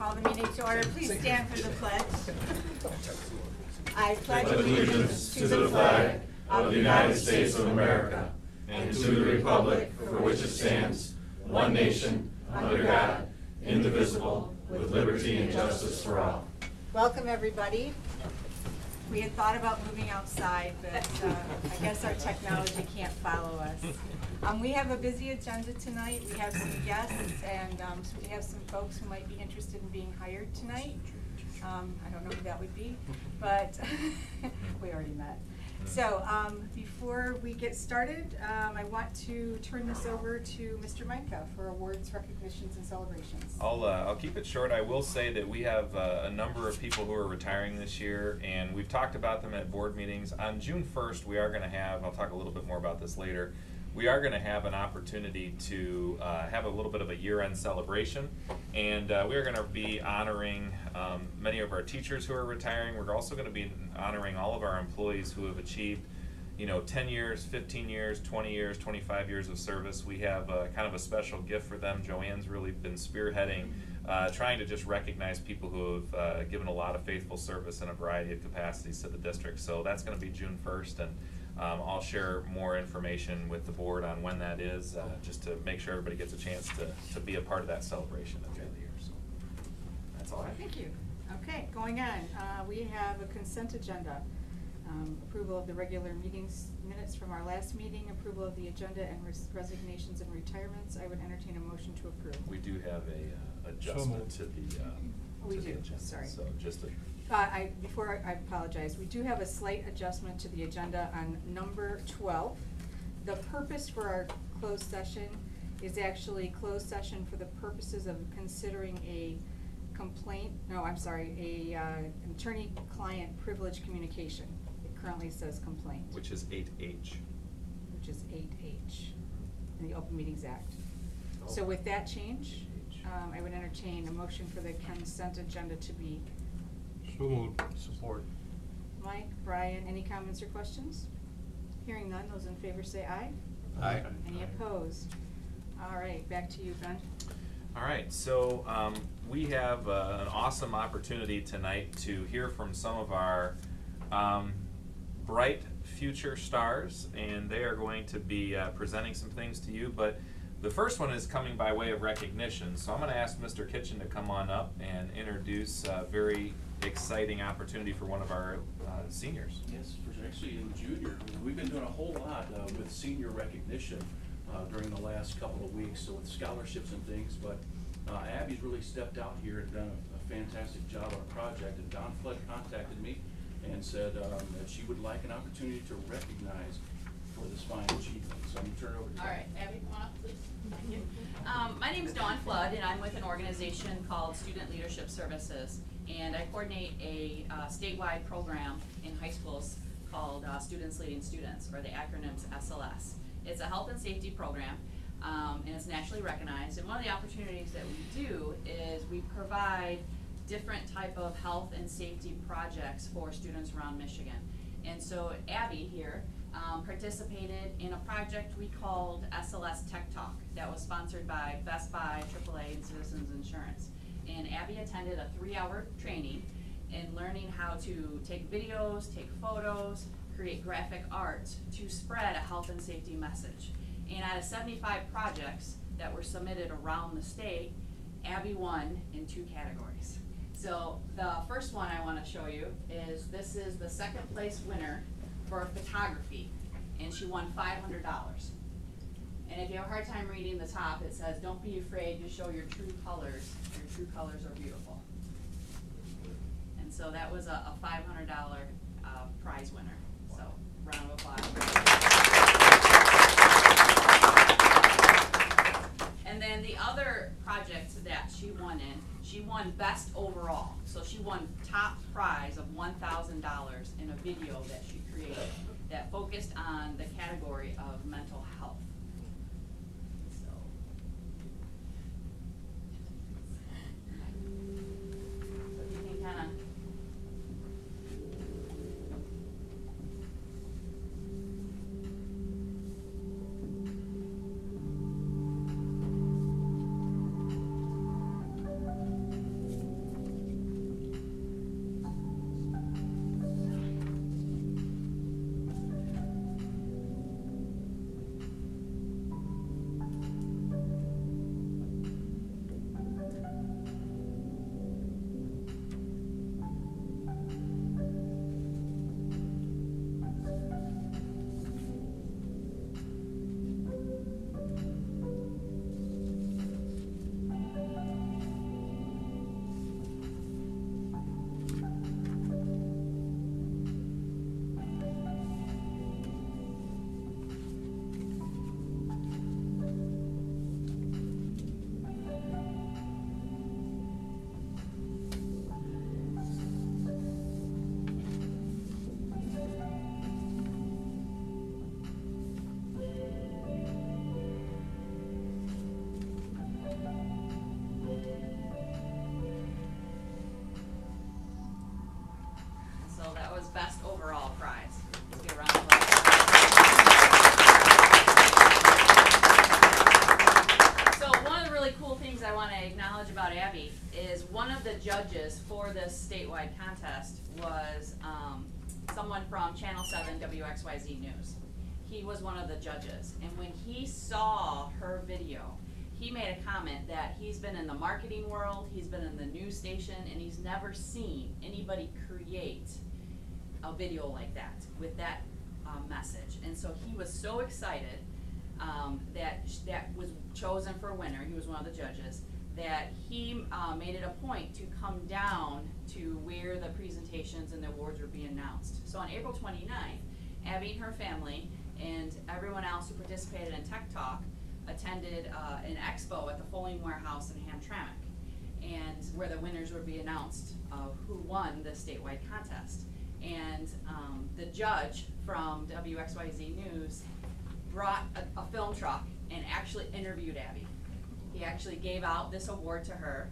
Call the meeting to order. Please stand for the pledge. I pledge allegiance to the flag of the United States of America and to the republic for which it stands, one nation, under God, indivisible, with liberty and justice for all. Welcome, everybody. We had thought about moving outside, but I guess our technology can't follow us. We have a busy agenda tonight. We have some guests, and we have some folks who might be interested in being hired tonight. I don't know who that would be, but we already met. So before we get started, I want to turn this over to Mr. Micah for awards, recognitions, and celebrations. I'll keep it short. I will say that we have a number of people who are retiring this year, and we've talked about them at board meetings. On June 1st, we are going to have, I'll talk a little bit more about this later, we are going to have an opportunity to have a little bit of a year-end celebration, and we are going to be honoring many of our teachers who are retiring. We're also going to be honoring all of our employees who have achieved, 10 years, 15 years, 20 years, 25 years of service. We have kind of a special gift for them. Joanne's really been spearheading, trying to just recognize people who have given a lot of faithful service in a variety of capacities to the district. So that's going to be June 1st, and I'll share more information with the board on when that is, just to make sure everybody gets a chance to be a part of that celebration at the end of the year. So that's all I have. Thank you. Okay, going on. We have a consent agenda. Approval of the regular meetings minutes from our last meeting, approval of the agenda, and resignations and retirements. I would entertain a motion to approve. We do have a adjustment to the we to do. the agenda. Sorry. So just a I apologize. We do have a slight adjustment to the agenda on number 12. The purpose for our closed session is actually closed session for the purposes of considering a complaint, attorney-client privilege communication. It currently says complaint. which is 8H. Which is 8H in the Open Meetings Act. So with that change, I would entertain a motion for the consent agenda to be. So moved. Support. Mike, Brian, any comments or questions? Hearing none, those in favor say aye. Aye. Any opposed? All right, back to you, Ben. All right, so we have an awesome opportunity tonight to hear from some of our bright future stars, and they are going to be presenting some things to you. But the first one is coming by way of recognition, so I'm going to ask Mr. Kitchen to come on up and introduce a very exciting opportunity for one of our seniors. Yes, for actually in junior. We've been doing a whole lot with senior recognition during the last couple of weeks, so with scholarships and things, but Abby's really stepped out here and done a fantastic job on a project, and Don Flood contacted me and said that she would like an opportunity to recognize for this fine achievement. So I'm going to turn it over to All right, Abby, come on up, please. Thank you. My name's Dawn Flood, and I'm with an organization called Student Leadership Services, and I coordinate a statewide program in high schools called Students Leading Students, or the acronym's SLS. It's a health and safety program, and it's nationally recognized. And one of the opportunities that we do is we provide different type of health and safety projects for students around Michigan. And so Abby here participated in a project we called SLS Tech Talk that was sponsored by Best Buy, AAA, and Citizens Insurance. And Abby attended a 3-hour training in learning how to take videos, take photos, create graphic art to spread a health and safety message. And out of 75 projects that were submitted around the state, Abby won in 2 categories. So the first one I want to show you is, this is the second place winner for photography, and she won $500. And if you have a hard time reading the top, it says, "Don't be afraid to show your true colors. Your true colors are beautiful." And so that was a $500 prize winner. So round of applause. And then the other project that she won in, she won best overall. So she won top prize of $1,000 in a video that she created that focused on the category of mental health. So you can kind of about Abby is one of the judges for this statewide contest was someone from Channel 7 WXYZ News. He was one of the judges, and when he saw her video, he made a comment that he's been in the marketing world, he's been in the news station, and he's never seen anybody create a video like that with that message. And so he was so excited that was chosen for winner. He was one of the judges. That he made it a point to come down to where the presentations and the awards were being announced. So on April 29th, Abby and her family and everyone else who participated in Tech Talk attended an expo at the Folling Warehouse in Hamtramck, and where the winners would be announced of who won the statewide contest. And the judge from WXYZ News brought a film truck and actually interviewed Abby. He actually gave out this award to her,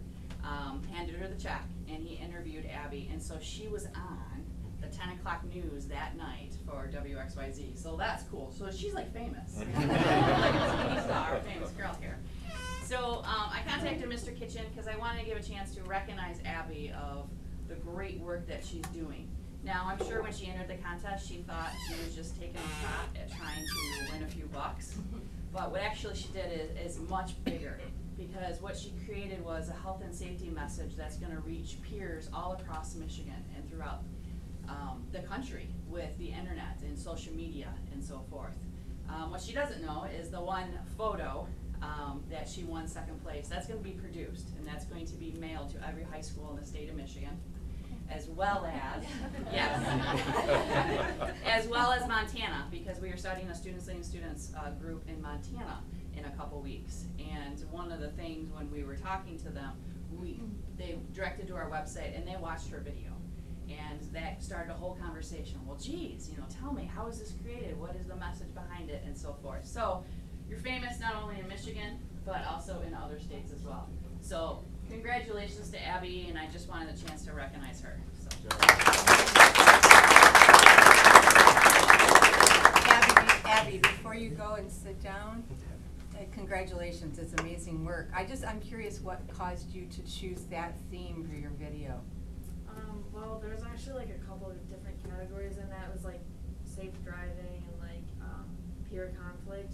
handed her the check, and he interviewed Abby. And so she was on the 10 o'clock news that night for WXYZ. So that's cool. So she's like famous. Like this TV star, famous girl here. So I contacted Mr. Kitchen because I wanted to give a chance to recognize Abby of the great work that she's doing. Now, I'm sure when she entered the contest, she thought she was just taking a shot at trying to win a few bucks. But what actually she did is much bigger, because what she created was a health and safety message that's going to reach peers all across Michigan and throughout the country with the internet and social media and so forth. What she doesn't know is the one photo that she won second place, that's going to be produced, and that's going to be mailed to every high school in the state of Michigan, as well as, yes, as well as Montana, because we are starting a Students Leading Students group in Montana in a couple weeks. And one of the things when we were talking to them, they directed to our website and they watched her video. And that started a whole conversation. Well, geez, tell me, how is this created? What is the message behind it, and so forth. So you're famous not only in Michigan, but also in other states as well. So congratulations to Abby, and I just wanted a chance to recognize her. So. Abby, before you go and sit down, congratulations, it's amazing work. I'm curious what caused you to choose that theme for your video. Well, there's actually like a couple of different categories in that. It was like safe driving and like peer conflict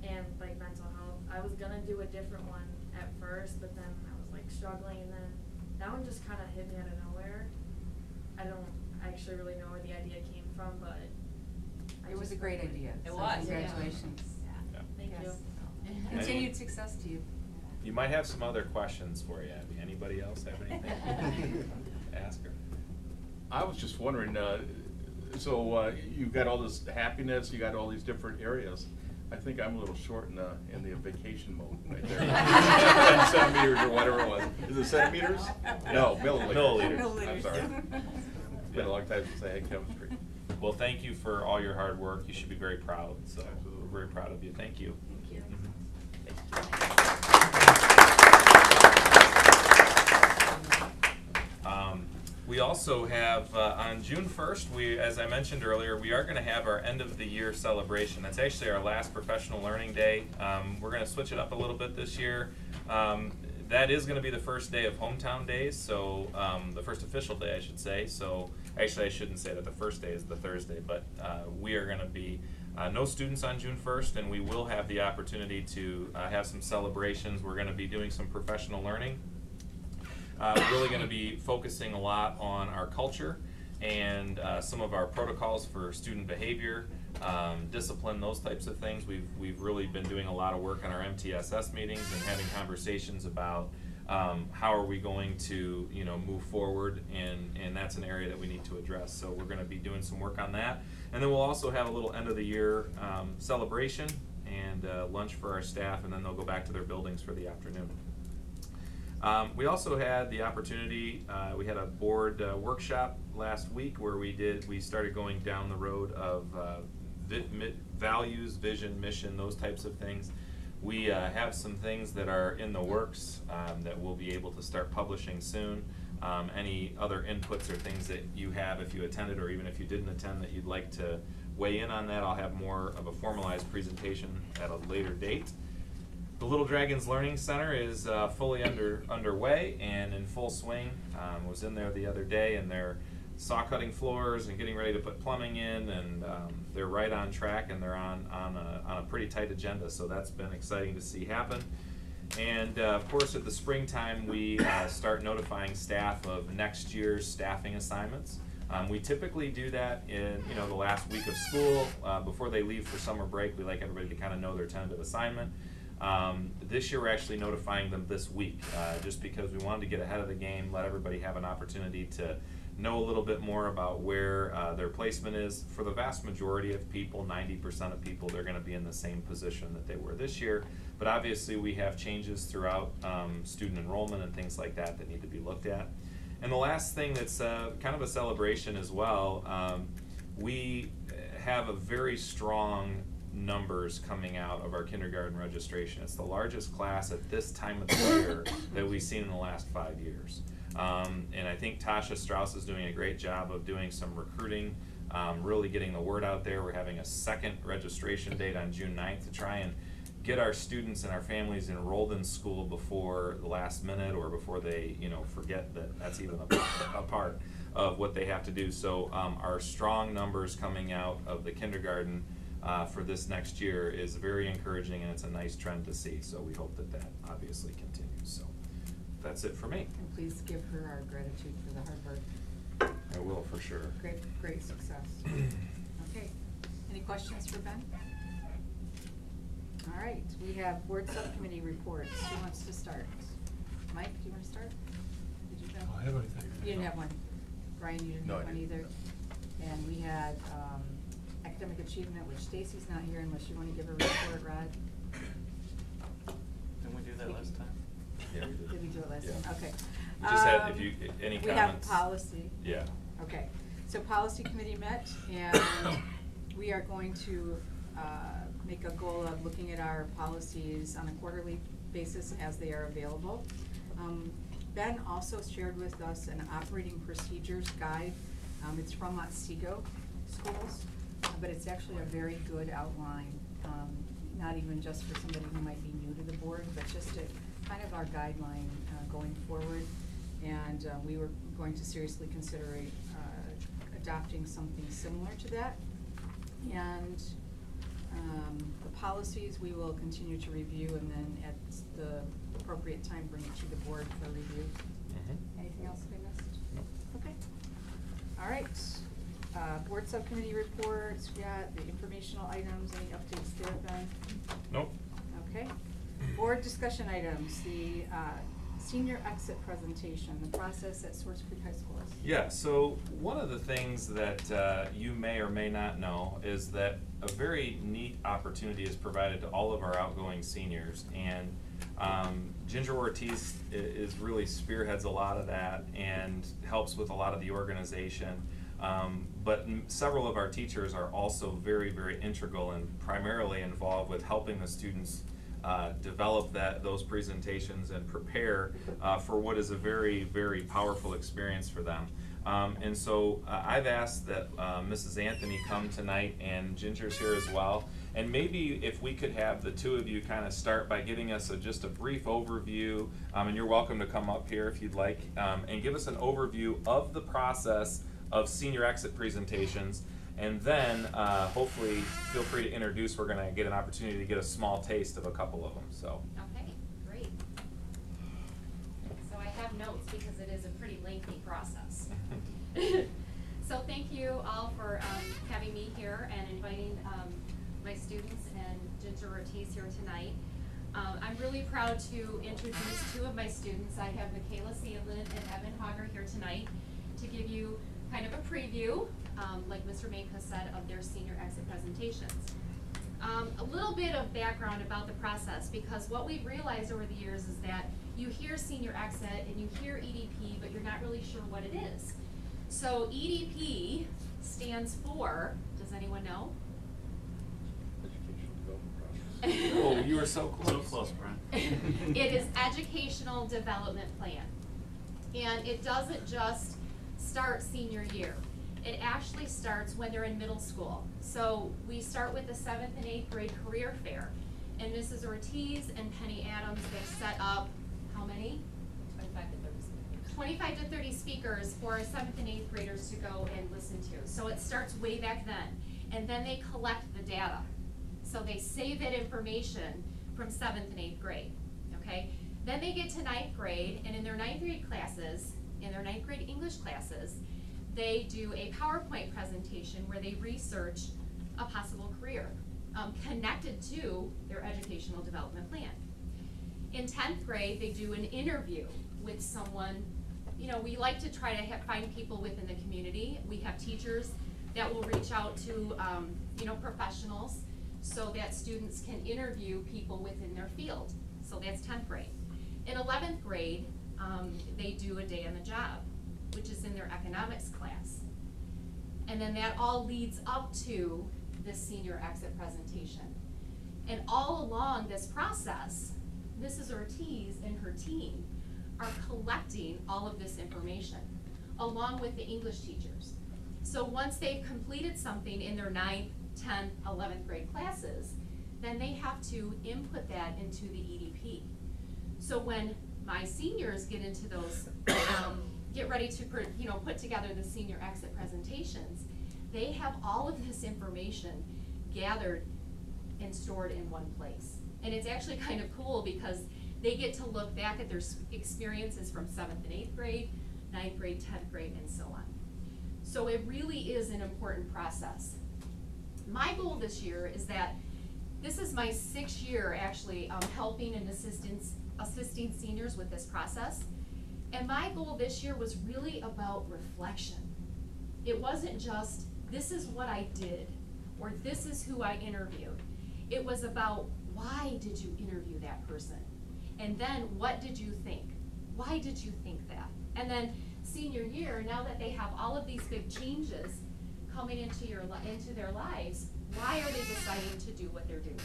and like mental health. I was gonna do a different one at first, but then I was like struggling, and then that one just kind of hit me out of nowhere. I don't actually really know where the idea came from, but It was a great idea. It So was. Congratulations. Yeah. Thank Yes. you. Continued success to you. You might have some other questions for you, Abby. Anybody else have anything? Ask her. I was just wondering, so you've got all this happiness, you got all these different areas. I think I'm a little short in the vacation mode right there. 10 centimeters or whatever it was. Is it centimeters? No, milliliters. Milliliters. I'm sorry. It's been a long time since I had chemistry. Well, thank you for all your hard work. You should be very proud. So Absolutely. we're very proud of you. Thank you. Thank you. We also have, on June 1st, as I mentioned earlier, we are going to have our end of the year celebration. That's actually our last professional learning day. We're going to switch it up a little bit this year. That is going to be the first day of hometown days, so the first official day, I should say. So actually, I shouldn't say that the first day is the Thursday, but we are going to be no students on June 1st, and we will have the opportunity to have some celebrations. We're going to be doing some professional learning. We're really going to be focusing a lot on our culture and some of our protocols for student behavior, discipline, those types of things. We've really been doing a lot of work on our MTSS meetings and having conversations about how are we going to move forward, and that's an area that we need to address. So we're going to be doing some work on that, and then we'll also have a little end of the year celebration and lunch for our staff, and then they'll go back to their buildings for the afternoon. We also had the opportunity, we had a board workshop last week where we started going down the road of values, vision, mission, those types of things. We have some things that are in the works that we'll be able to start publishing soon. Any other inputs or things that you have if you attended, or even if you didn't attend, that you'd like to weigh in on that, I'll have more of a formalized presentation at a later date. The Little Dragons Learning Center is fully underway and in full swing. Was in there the other day, and they're saw cutting floors and getting ready to put plumbing in, and they're right on track, and they're on a pretty tight agenda. So that's been exciting to see happen. And of course, at the springtime, we start notifying staff of next year's staffing assignments. We typically do that in the last week of school before they leave for summer break. We like everybody to kind of know their tentative assignment. This year we're actually notifying them this week, just because we wanted to get ahead of the game, let everybody have an opportunity to know a little bit more about where their placement is. For the vast majority of people, 90% of people, they're going to be in the same position that they were this year. But obviously we have changes throughout student enrollment and things like that that need to be looked at. And the last thing that's kind of a celebration as well, we have a very strong numbers coming out of our kindergarten registration. It's the largest class at this time of the year that we've seen in the last 5 years. And I think Tasha Strauss is doing a great job of doing some recruiting, really getting the word out there. We're having a second registration date on June 9th to try and get our students and our families enrolled in school before the last minute, or before they forget that that's even a part of what they have to do. So our strong numbers coming out of the kindergarten for this next year is very encouraging, and it's a nice trend to see. So we hope that obviously continues. So that's it for me. And please give her our gratitude for the hard work. I will, for sure. Great success. Okay, any questions for Ben? All right, we have board subcommittee reports. Who wants to start? Mike, do you want to start? Did you I don't have anything. You didn't have one. Brian, you didn't No, have I one didn't. either. And we had academic achievement, which Stacy's not here unless you want to give a report, Rod. Didn't we do that last time? Yeah, we did. Did we do it last Yeah. time? Okay. We just had, any we comments? have policy. Yeah. Okay, so policy committee met, and we are going to make a goal of looking at our policies on a quarterly basis as they are available. Ben also shared with us an operating procedures guide. It's from Otsego schools, but it's actually a very good outline, not even just for somebody who might be new to the board, but just to kind of our guideline going forward. And we were going to seriously consider adopting something similar to that. And the policies we will continue to review, and then at the appropriate time bring it to the board for review. Mm-hmm. Anything else we missed? Nope. Okay. All right. Board subcommittee reports. We got the informational items. Any updates there, Ben? Nope. Okay. Board discussion items. The senior exit presentation, the process at Swartz Creek High School. Yeah, so one of the things that you may or may not know is that a very neat opportunity is provided to all of our outgoing seniors, and Ginger Ortiz is really spearheads a lot of that and helps with a lot of the organization. But several of our teachers are also very, very integral and primarily involved with helping the students develop those presentations and prepare for what is a very, very powerful experience for them. And so I've asked that Mrs. Anthony come tonight, and Ginger's here as well. And maybe if we could have the two of you kind of start by giving us just a brief overview, and you're welcome to come up here if you'd like, and give us an overview of the process of senior exit presentations. And then, hopefully, feel free to introduce. We're going to get an opportunity to get a small taste of a couple of them. So. Okay, great. So I have notes because it is a pretty lengthy process. So thank you all for having me here and inviting my students and Ginger Ortiz here tonight. I'm really proud to introduce two of my students. I have Michaela Sandlin and Evan Hogger here tonight to give you kind of a preview, like Mr. Manka said, of their senior exit presentations. A little bit of background about the process, because what we've realized over the years is that you hear senior exit and you hear EDP, but you're not really sure what it is. So EDP stands for, does anyone know? Oh, you were so close. So close, Brian. It is Educational Development Plan. And it doesn't just start senior year. It actually starts when they're in middle school. So we start with the 7th and 8th grade career fair. And Mrs. Ortiz and Penny Adams, they've set up, how many? 25 to 30 speakers for 7th and 8th graders to go and listen to. So it starts way back then. And then they collect the data. So they save that information from 7th and 8th grade, okay? Then they get to 9th grade, and in their 9th grade classes, in their 9th grade English classes, they do a PowerPoint presentation where they research a possible career connected to their educational development plan. In 10th grade, they do an interview with someone. You know, we like to try to find people within the community. We have teachers that will reach out to, you know, professionals so that students can interview people within their field. So that's 10th grade. In 11th grade, they do a day on the job, which is in their economics class. And then that all leads up to this senior exit presentation. And all along this process, Mrs. Ortiz and her team are collecting all of this information, along with the English teachers. So once they've completed something in their 9th, 10th, 11th grade classes, then they have to input that into the EDP. So when my seniors get into those, get ready to put together the senior exit presentations, they have all of this information gathered and stored in one place. And it's actually kind of cool because they get to look back at their experiences from 7th and 8th grade, 9th grade, 10th grade, and so on. So it really is an important process. My goal this year is that this is my 6th year actually helping and assisting seniors with this process. And my goal this year was really about reflection. It wasn't just, this is what I did, or this is who I interviewed. It was about, why did you interview that person? And then, what did you think? Why did you think that? And then, senior year, now that they have all of these big changes coming into their lives, why are they deciding to do what they're doing?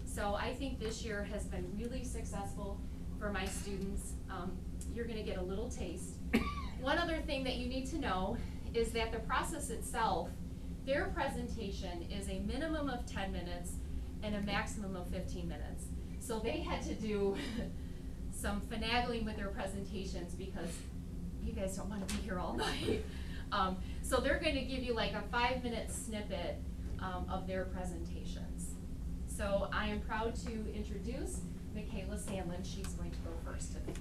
So I think this year has been really successful for my students. You're gonna get a little taste. One other thing that you need to know is that the process itself, their presentation is a minimum of 10 minutes and a maximum of 15 minutes. So they had to do some finagling with their presentations because you guys don't want to be here all night. So they're going to give you like a 5-minute snippet of their presentations. So I am proud to introduce Michaela Sandlin. She's going to go first today.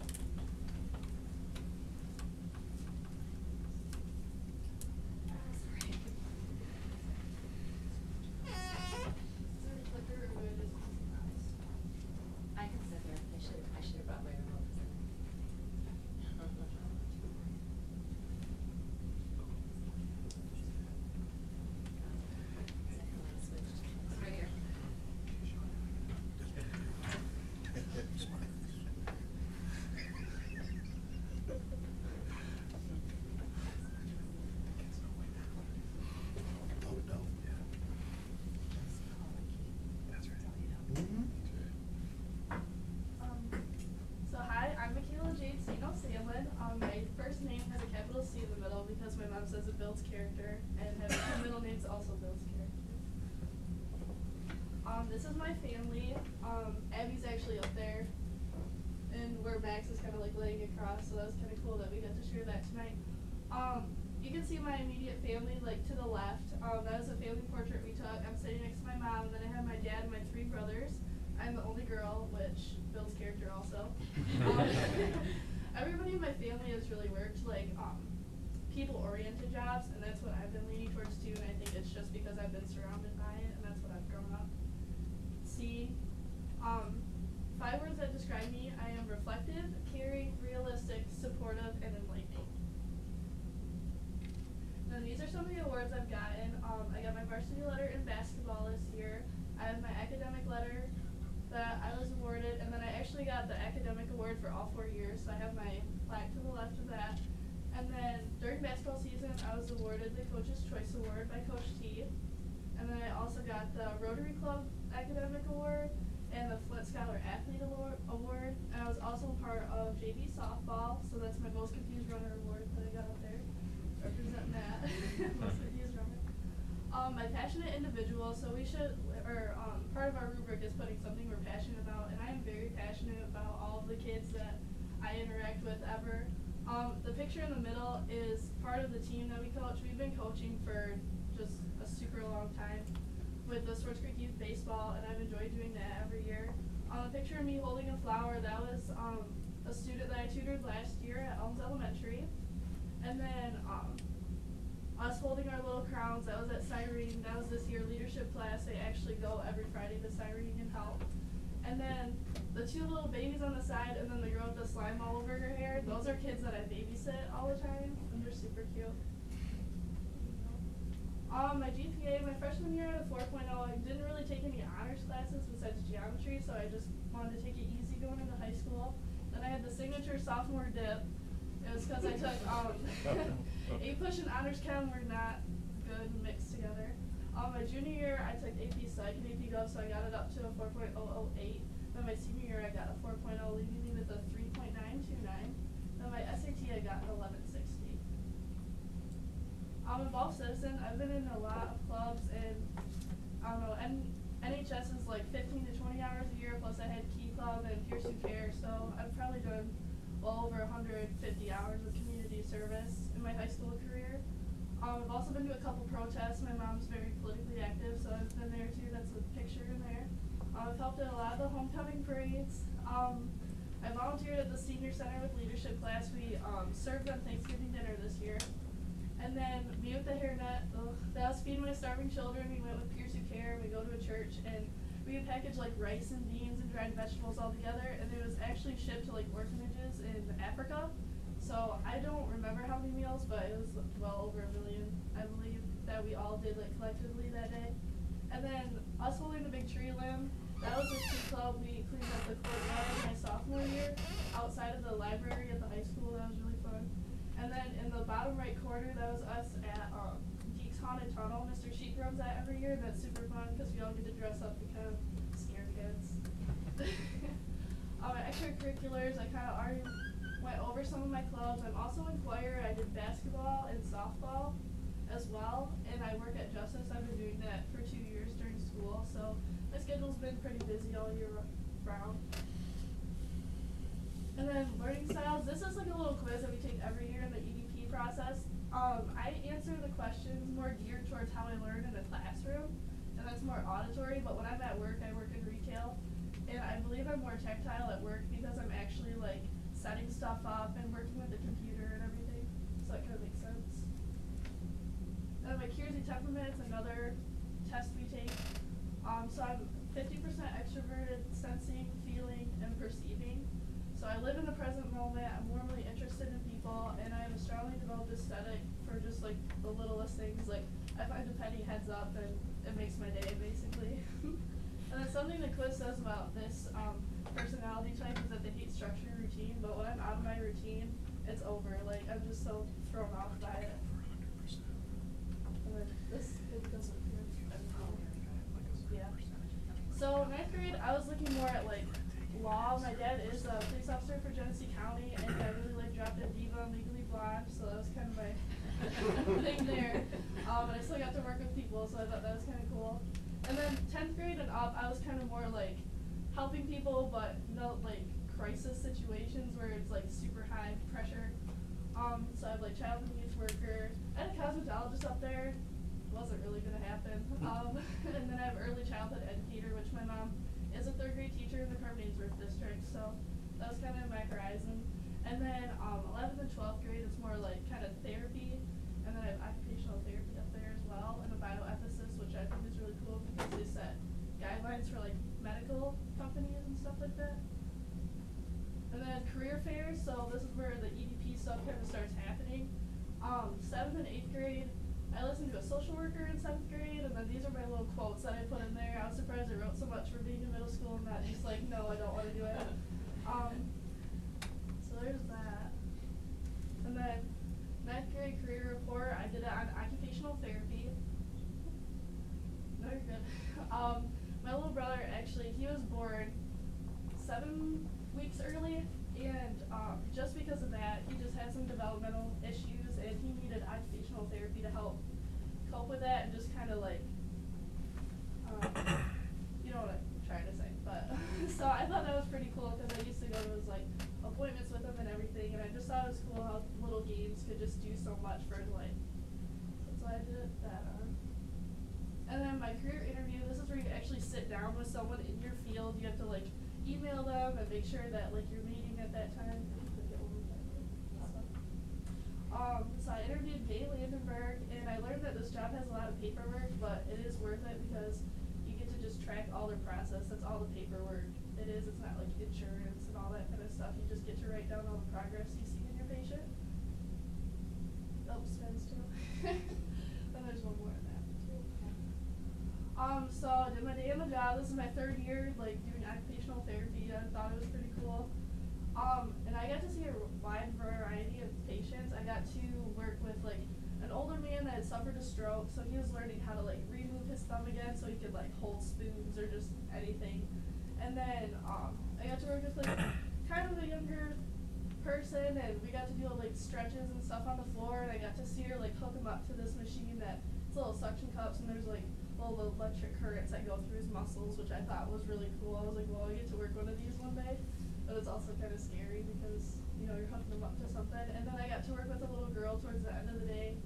I can sit there. I should have brought my remote. Right here. So hi, I'm Michaela Jade Sandlin. My first name has a capital C in the middle because my mom says it builds character, and my middle name's also builds character. This is my family. Abby's actually up there, and where Max is kind of like laying across, so that was kind of cool that we got to share that tonight. You can see my immediate family, like to the left. That was a family portrait we took. I'm sitting next to my mom, and then I have my dad and my 3 brothers. I'm the only girl, which builds character also. Everybody in my family has really worked like people-oriented jobs, and that's what I've been leaning towards too, and I think it's just because I've been surrounded by it, and that's what I've grown up seeing. 5 words that describe me: I am reflective, caring, realistic, supportive, and enlightening. Now these are some of the awards I've gotten. I got my varsity letter in basketball this year. I have my academic letter that I was awarded, and then I actually got the academic award for all 4 years, so I have my plaque to the left of that. And then during basketball season, I was awarded the Coach's Choice Award by Coach T. And then I also got the Rotary Club Academic Award and the Flint Scholar Athlete Award. And I was also part of JV softball, so that's my Most Confused Runner Award that I got up there, representing that. Most Confused Runner. My passionate individual, so part of our rubric is putting something we're passionate about, and I am very passionate about all of the kids that I interact with ever. The picture in the middle is part of the team that we coach. We've been coaching for just a super long time with the Swartz Creek Youth Baseball, and I've enjoyed doing that every year. The picture of me holding a flower, that was a student that I tutored last year at Elms Elementary. And then us holding our little crowns, that was at Cyrene. That was this year leadership class. They actually go every Friday to Cyrene and help. And then the two little babies on the side, and then the girl with the slime all over her hair, those are kids that I babysit all the time, and they're super cute. My GPA, my freshman year I had a 4.0. I didn't really take any honors classes besides geometry, so I just wanted to take it easy going into high school. Then I had the signature sophomore dip. It was because I took AP-Push and Honors Chem were not good mixed together. My junior year, I took AP Psych and AP Gov, so I got it up to a 4.008. Then my senior year, I got a 4.0, leaving me with a 3.929. Then my SAT, I got an 1160. I'm a involved citizen. I've been in a lot of clubs, and I don't know, NHS is like 15 to 20 hours a year, plus I had Key Club and Peer to Care, so I've probably done well over 150 hours of community service in my high school career. I've also been to a couple protests. My mom's very politically active, so I've been there too. That's a picture in there. I've helped at a lot of the homecoming parades. I volunteered at the senior center with leadership class. We served on Thanksgiving dinner this year. And then me with the hairnet, that was feeding my starving children. We went with Peers Who Care, we go to a church, and we would package like rice and beans and dried vegetables all together, and it was actually shipped to like orphanages in Africa. So I don't remember how many meals, but it was well over 1 million, I believe, that we all did like collectively that day. And then us holding the big tree limb, that was a ski club. We cleaned up the courtyard my sophomore year outside of the library at the high school. That was really fun. And then in the bottom right corner, that was us at Geeks Haunted Tunnel. Mr. Sheik runs that every year, and that's super fun because we all get to dress up and kind of scare kids. My extracurriculars, I kind of already went over some of my clubs. I'm also in choir. I did basketball and softball as well, and I work at Justice. I've been doing that for 2 years during school, so my schedule's been pretty busy all year round. And then learning styles, this is like a little quiz that we take every year in the EDP process. I answer the questions more geared towards how I learn in the classroom, and that's more auditory, but when I'm at work, I work in retail, and I believe I'm more tactile at work because I'm actually like setting stuff up and working with the computer and everything, so that kind of makes sense. And then my Kiersey temperament is another test we take. So I'm 50% extroverted, sensing, feeling, and perceiving. So I live in the present moment. I'm warmly interested in people, and I have a strongly developed aesthetic for just like the littlest things. Like I find a penny heads up, and it makes my day basically. And then something the quiz says about this personality type is that they hate structure and routine. But when I'm out of my routine, it's over. Like I'm just so thrown off by it. And then this it doesn't. Yeah. So 9th grade, I was looking more at like law. My dad is a police officer for Genesee County, and I really like Drop Dead Diva and Legally Blonde, so that was kind of my thing there. And I still got to work with people, so I thought that was kind of cool. And then 10th grade and up, I was kind of more like helping people, but no like crisis situations where it's like super high pressure. So I have like child and youth worker. I had a cosmetologist up there. Wasn't really gonna happen. And then I have early childhood educator, which my mom is a 3rd grade teacher in the Carmen-Ainsworth district, so that was kind of my horizon. And then 11th and 12th grade, it's more like kind of therapy, and then I have occupational therapy up there as well, and a bioethicist, which I think is really cool because they set guidelines for like medical companies and stuff like that. And then career fairs, so this is where the EDP stuff kind of starts happening. 7th and 8th grade, I listened to a social worker in 7th grade, and then these are my little quotes that I put in there. I was surprised I wrote so much for being in middle school and not just like, no, I don't want to do it. So there's that. And then 9th grade career report, I did it on occupational therapy. No, you're good. My little brother, actually, he was born 7 weeks early, and just because of that, he just had some developmental issues, and he needed occupational therapy to help cope with that and just kind of like it's cool how little games could just do so much for life. So that's why I did that on. And then my career interview, this is where you actually sit down with someone in your field. You have to like email them and make sure that like you're meeting at that time. So I interviewed Bay Landenberg, and I learned that this job has a lot of paperwork, but it is worth it because you get to just track all their process. That's all the paperwork it is. It's not like insurance and all that kind of stuff. You just get to write down all the progress you see in your patient. Oh, spins too. Then there's one more in that too. So I did my day on the job. This is my 3rd year, like doing occupational therapy. I thought it was pretty cool. And I got to see a wide variety of patients. I got to work with like an older man that had suffered a stroke, so he was learning how to like remove his thumb again so he could like hold spoons or just anything. And then I got to work with like kind of a younger person, and we got to do like stretches and stuff on the floor, and I got to see her like hook him up to this machine that it's little suction cups, and there's like little electric currents that go through his muscles, which I thought was really cool. I was like, well, I get to work one of these one day. But it's also kind of scary because, you know, you're hooking them up to something. And then I got to work with a little girl towards the end of the day,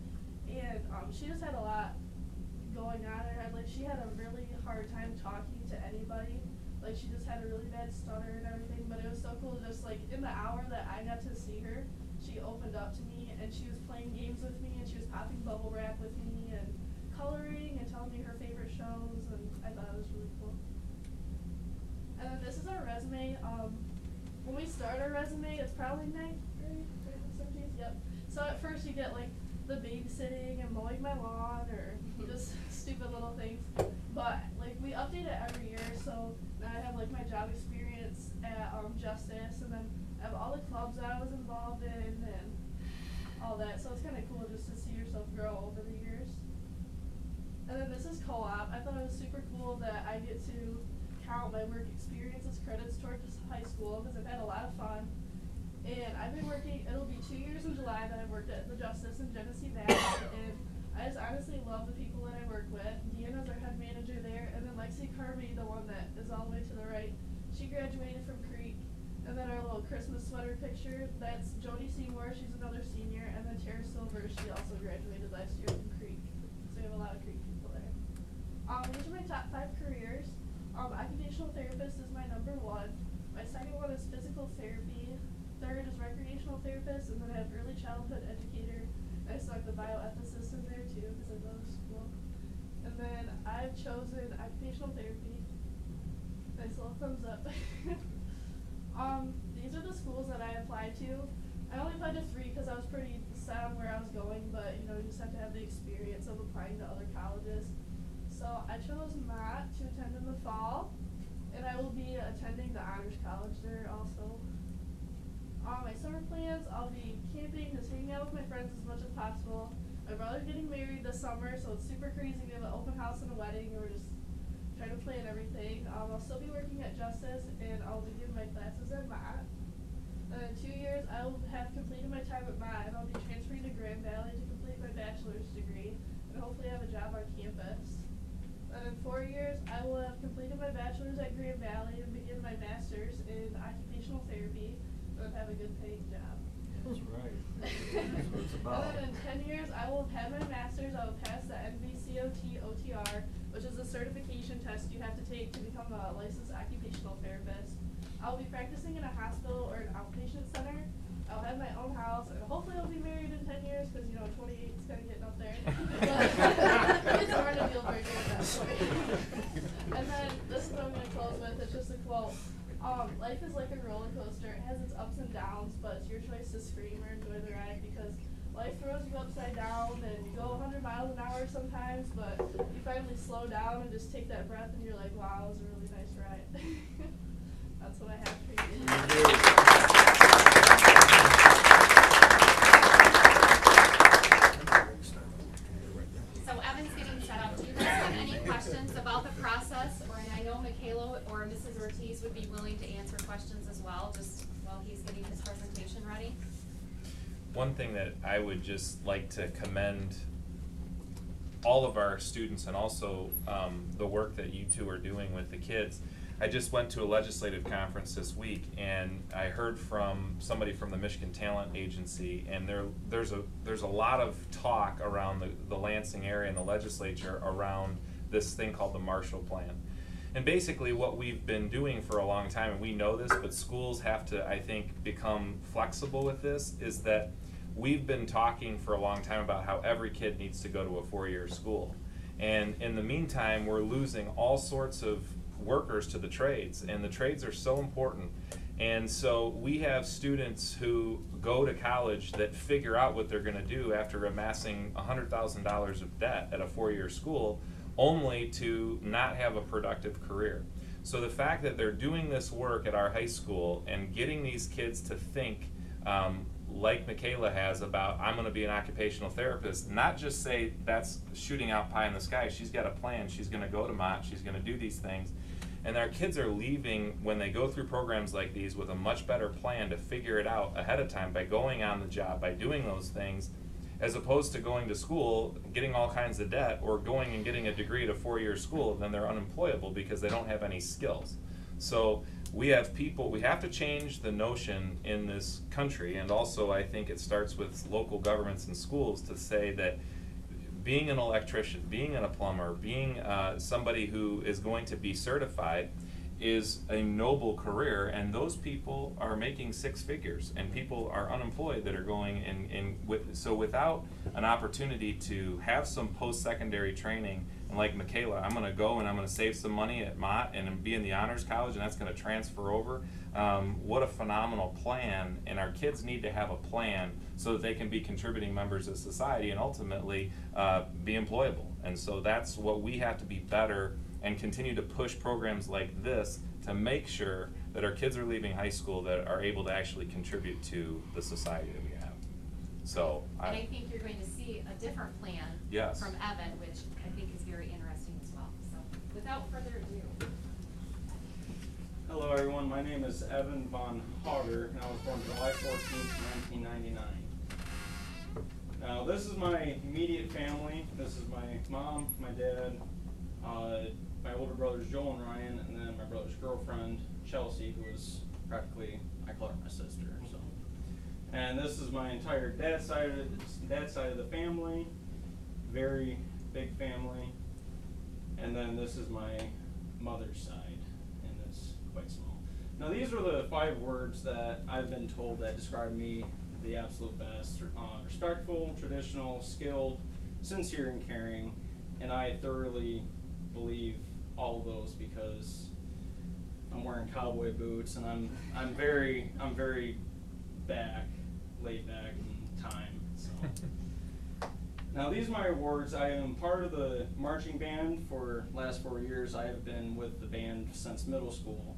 and she just had a lot going on in her head. Like, she had a really hard time talking to anybody. Like, she just had a really bad stutter and everything, but it was so cool just, like, in the hour that I got to see her, she opened up to me, and she was playing games with me, and she was popping bubble wrap with me, and coloring, and telling me her favorite shows, and I thought it was really cool. And then this is our resume. When we start our resume, it's probably 9th grade, 17th, yep. So at first you get like the babysitting and mowing my lawn or just stupid little things. But like we update it every year, so now I have like my job experience at Justice, and then I have all the clubs that I was involved in and all that. So it's kind of cool just to see yourself grow over the years. And then this is co-op. I thought it was super cool that I get to count my work experience as credits towards high school because I've had a lot of fun. And I've been working, it'll be 2 years in July that I've worked at the Justice in Genesee Valley, and I just honestly love the people that I work with. Deanna's our head manager there, and then Lexi Kirby, the one that is all the way to the right, she graduated from Creek. And then our little Christmas sweater picture, that's Jody Seymour, she's another senior, and then Tara Silver, she also graduated last year from Creek. So we have a lot of Creek people there. These are my top 5 careers. Occupational therapist is my number 1. My second one is physical therapy. 3rd is recreational therapist, and then I have early childhood educator. I stuck the bioethicist in there too because I love school. And then I've chosen occupational therapy. Nice little thumbs up. These are the schools that I applied to. I only applied to 3 because I was pretty set on where I was going, but you know, you just have to have the experience of applying to other colleges. So I chose Mott to attend in the fall, and I will be attending the Honors College there also. My summer plans, I'll be camping, just hanging out with my friends as much as possible. My brother's getting married this summer, so it's super crazy. We have an open house and a wedding, and we're just trying to plan everything. I'll still be working at Justice, and I'll be giving my classes at Mott. In 2 years, I will have completed my time at Mott, and I'll be transferring to Grand Valley to complete my bachelor's degree, and hopefully have a job on campus. And in 4 years, I will have completed my bachelor's at Grand Valley and begin my master's in occupational therapy, and have a good paying job. That's right. That's what it's about. And then in 10 years, I will have my master's. I will pass the NVCOT OTR, which is a certification test you have to take to become a licensed occupational therapist. I'll be practicing in a hospital or an outpatient center. I'll have my own house, and hopefully I'll be married in 10 years, because, you know, 28 is kind of getting up there. But it's hard to deal breaker at that point. And then, this is what I'm going to close with. It's just a quote. Life is like a roller coaster. It has its ups and downs, but it's your choice to scream or enjoy the ride, because life throws you upside down, and you go 100 miles an hour sometimes, but you finally slow down and just take that breath, and you're like, wow, it was a really nice ride. That's what I have for you. So Evan's getting set up. Do you guys have any questions about the process? Or I know Michaela or Mrs. Ortiz would be willing to answer questions as well, just while he's getting his presentation ready. One thing that I would just like to commend all of our students, and also the work that you two are doing with the kids. I just went to a legislative conference this week, and I heard from somebody from the Michigan Talent Agency, and there's a lot of talk around the Lansing area and the legislature around this thing called the Marshall Plan. And basically what we've been doing for a long time, and we know this, but schools have to, I think, become flexible with this, is that we've been talking for a long time about how every kid needs to go to a 4-year school. And in the meantime, we're losing all sorts of workers to the trades, and the trades are so important. And so we have students who go to college that figure out what they're gonna do after amassing $100,000 of debt at a 4-year school, only to not have a productive career. So the fact that they're doing this work at our high school and getting these kids to think, like Michaela has, about I'm going to be an occupational therapist, not just say that's shooting out pie in the sky. She's got a plan. She's going to go to Mott. She's going to do these things. And our kids are leaving when they go through programs like these with a much better plan to figure it out ahead of time by going on the job, by doing those things, as opposed to going to school, getting all kinds of debt, or going and getting a degree at a 4-year school. Then they're unemployable because they don't have any skills. So we have to change the notion in this country, and also I think it starts with local governments and schools, to say that being an electrician, being a plumber, being somebody who is going to be certified is a noble career, and those people are making 6 figures, and people are unemployed that are going so without an opportunity to have some post-secondary training. And like Michaela, I'm going to go and I'm going to save some money at Mott and be in the honors college, and that's going to transfer over. What a phenomenal plan. And our kids need to have a plan so that they can be contributing members of society and ultimately be employable. And so that's what we have to be better, and continue to push programs like this to make sure that our kids are leaving high school that are able to actually contribute to the society that we have. So and I think you're going to see a different plan Yes. from Evan, which I think is very interesting as well. So without further ado. Hello everyone, my name is Evan Von Hauger, and I was born July 14th, 1999. Now this is my immediate family. This is my mom, my dad, my older brothers Joel and Ryan, and then my brother's girlfriend Chelsea, who is practically, I call her my sister. So, and this is my entire dad's side of the family, very big family, and then this is my mother's side, and it's quite small. Now these are the 5 words that I've been told that describe me the absolute best: respectful, traditional, skilled, sincere, and caring. And I thoroughly believe all of those, because I'm wearing cowboy boots, and I'm very laid back in time. So now these are my awards. I am part of the marching band for the last 4 years. I have been with the band since middle school,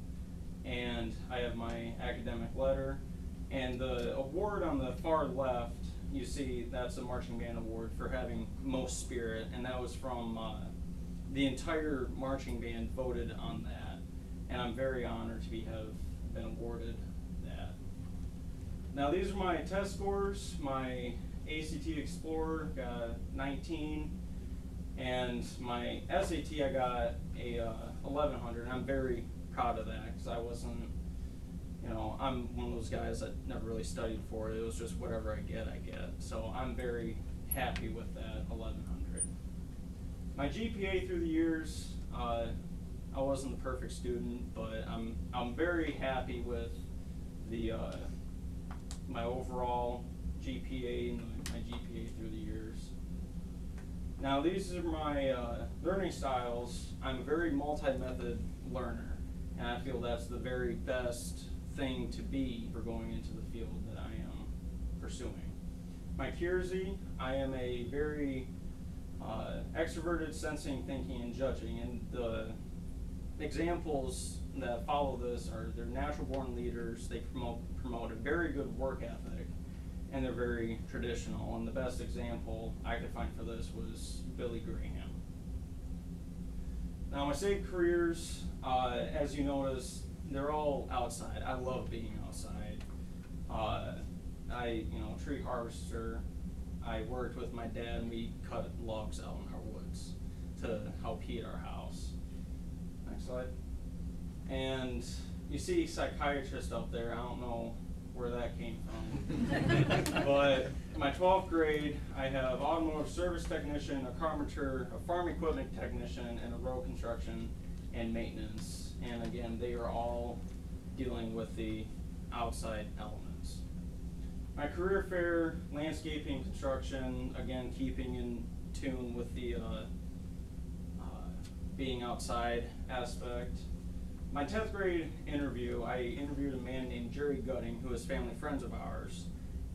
and I have my academic letter. And the award on the far left, you see, that's a marching band award for having most spirit, and that was from the entire marching band voted on that, and I'm very honored to have been awarded that. Now these are my test scores. My ACT Explorer got 19, and my SAT I got a 1100, and I'm very proud of that, because I wasn't, I'm one of those guys that never really studied for it. It was just whatever I get. So I'm very happy with that 1100. My GPA through the years, I wasn't the perfect student, but I'm very happy with the my overall GPA and my GPA through the years. Now these are my learning styles. I'm a very multi-method learner, and I feel that's the very best thing to be for going into the field that I am pursuing. My Kiersey, I am a very extroverted, sensing, thinking, and judging, and the examples that follow this are they're natural born leaders. They promote a very good work ethic, and they're very traditional. And the best example I could find for this was Billy Graham. Now my saved careers, as you notice, they're all outside. I love being outside. Tree harvester. I worked with my dad, and we cut logs out in our woods to help heat our house. Next slide. And you see psychiatrists out there, I don't know where that came from. But in my 12th grade, I have automotive service technician, a carpenter, a farm equipment technician, and a road construction and maintenance. And again, they are all dealing with the outside elements. My career fair, landscaping, construction, again, keeping in tune with the being outside aspect. My 10th grade interview, I interviewed a man named Jerry Gutting, who was family friends of ours,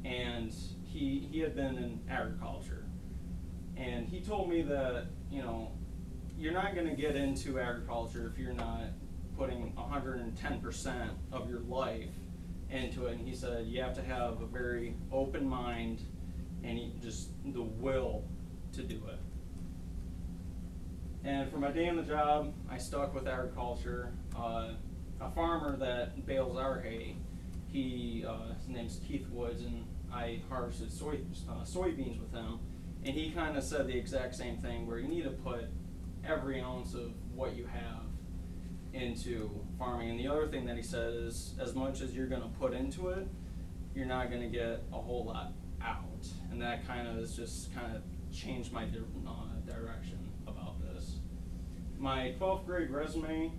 and he had been in agriculture. And he told me that, you know, you're not going to get into agriculture if you're not putting 110% of your life into it. And he said you have to have a very open mind and just the will to do it. And for my day on the job, I stuck with agriculture. A farmer that bales our hay, his name's Keith Woods, and I harvested soybeans with him. And he kind of said the exact same thing, where you need to put every ounce of what you have into farming. And the other thing that he said is, as much as you're going to put into it, you're not going to get a whole lot out. And that kind of has just kind of changed my direction about this. My 12th grade resume,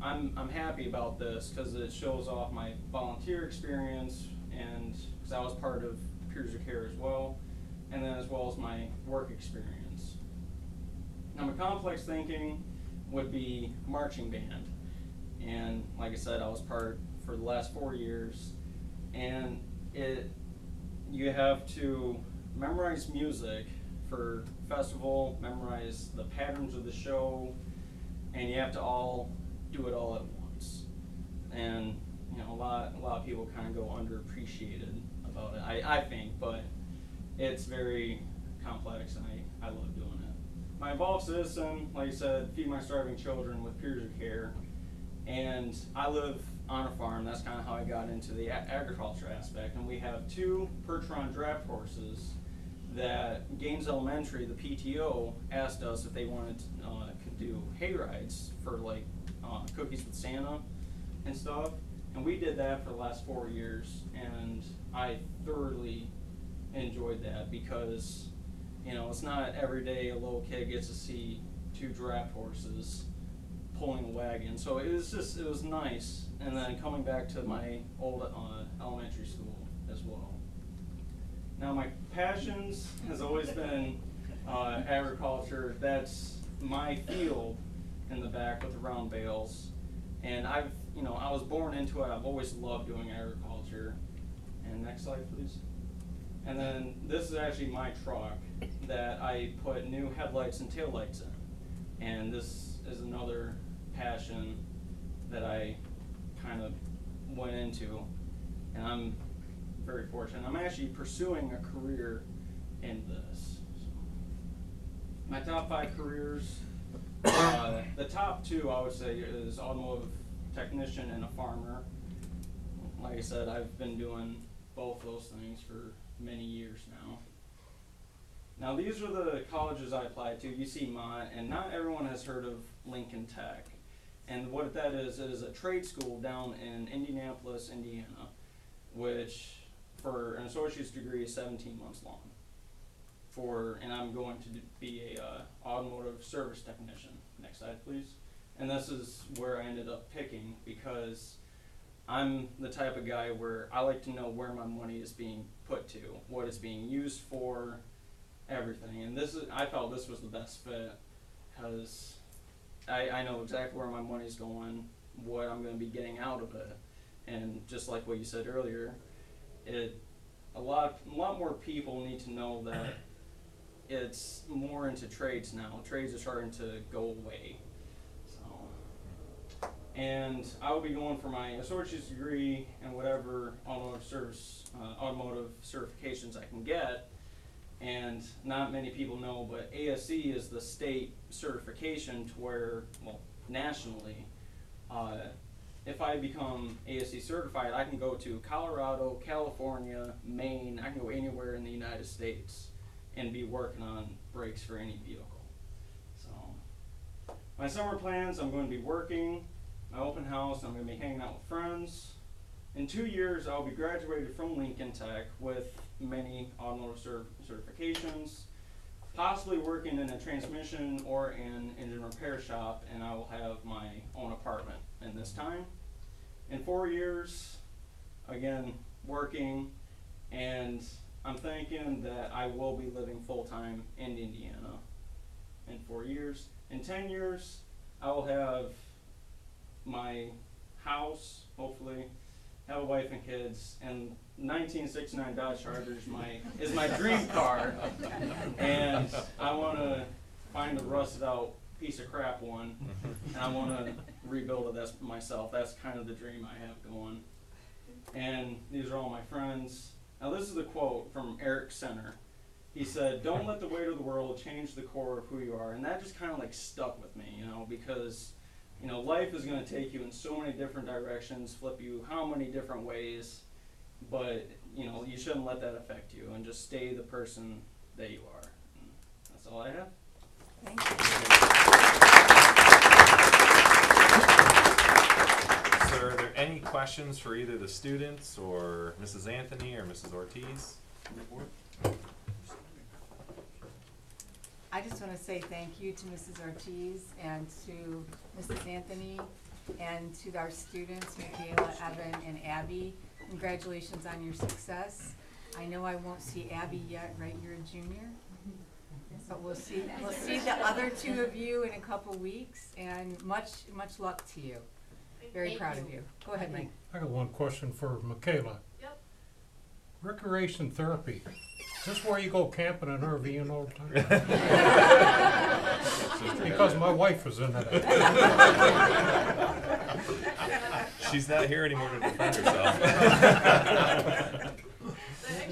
I'm happy about this because it shows off my volunteer experience, and because I was part of Peers of Care as well, and then as well as my work experience. Now my complex thinking would be marching band, and like I said, I was part for the last 4 years, and you have to memorize music for festival, memorize the patterns of the show, and you have to all do it all at once. And you know, a lot of people kind of go underappreciated about it, I think, but it's very complex, and I love doing it. My involved citizen, like I said, feed my starving children with Peers of Care, and I live on a farm. That's kind of how I got into the agriculture aspect, and we have 2 Percheron draft horses that Gaines Elementary, the PTO, asked us if they wanted to could do hay rides for like cookies with Santa and stuff, and we did that for the last 4 years, and I thoroughly enjoyed that because, you know, it's not every day a little kid gets to see 2 draft horses pulling a wagon, so it was nice. And then coming back to my old elementary school as well. Now my passions has always been agriculture. That's my field in the back with the round bales, and I was born into it. I've always loved doing agriculture. And next slide, please. And then this is actually my truck that I put new headlights and taillights in, and this is another passion that I kind of went into, and I'm very fortunate. I'm actually pursuing a career in this. So, my top 5 careers, the top 2 I would say is automotive technician and a farmer. Like I said, I've been doing both those things for many years now. Now these are the colleges I applied to. You see Mott, and not everyone has heard of Lincoln Tech. And what that is, it is a trade school down in Indianapolis, Indiana, which for an associate's degree is 17 months long. And I'm going to be a automotive service technician. Next slide, please. And this is where I ended up picking because I'm the type of guy where I like to know where my money is being put to, what it's being used for, everything. And I felt this was the best fit because I know exactly where my money's going, what I'm going to be getting out of it. And just like what you said earlier, a lot more people need to know that it's more into trades now. Trades are starting to go away. So, and I will be going for my associate's degree and whatever automotive certifications I can get. And not many people know, but ASE is the state certification to where, well, nationally, if I become ASE certified, I can go to Colorado, California, Maine, I can go anywhere in the United States and be working on brakes for any vehicle. So My summer plans, I'm going to be working, my open house, I'm going to be hanging out with friends. In 2 years, I'll be graduated from Lincoln Tech with many automotive certifications, possibly working in a transmission or an engine repair shop, and I will have my own apartment in this time. In 4 years, again, working, and I'm thinking that I will be living full-time in Indiana in 4 years. In 10 years, I will have my house, hopefully, have a wife and kids, and 1969 Dodge Charger is my dream car, and I want to find a rusted out piece of crap one, and I want to rebuild it myself. That's kind of the dream I have going. And these are all my friends. Now this is a quote from Eric Center. He said, "Don't let the weight of the world change the core of who you are." And that just kind of like stuck with me, you know, because you know, life is going to take you in so many different directions, flip you how many different ways, but, you know, you shouldn't let that affect you and just stay the person that you are. And that's all I have. Thank you. So are there any questions for either the students or Mrs. Anthony or Mrs. Ortiz? I just want to say thank you to Mrs. Ortiz and to Mrs. Anthony and to our students, Michaela, Evan, and Abby. Congratulations on your success. I know I won't see Abby yet, right? You're a junior? But we'll see the other two of you in a couple weeks, and much luck to you. Very proud of you. Go ahead, Mike. I got one question for Michaela. Yep. Recreation therapy. Is this where you go camping and RVing all the time? Because my wife is into that. She's not here anymore to defend herself.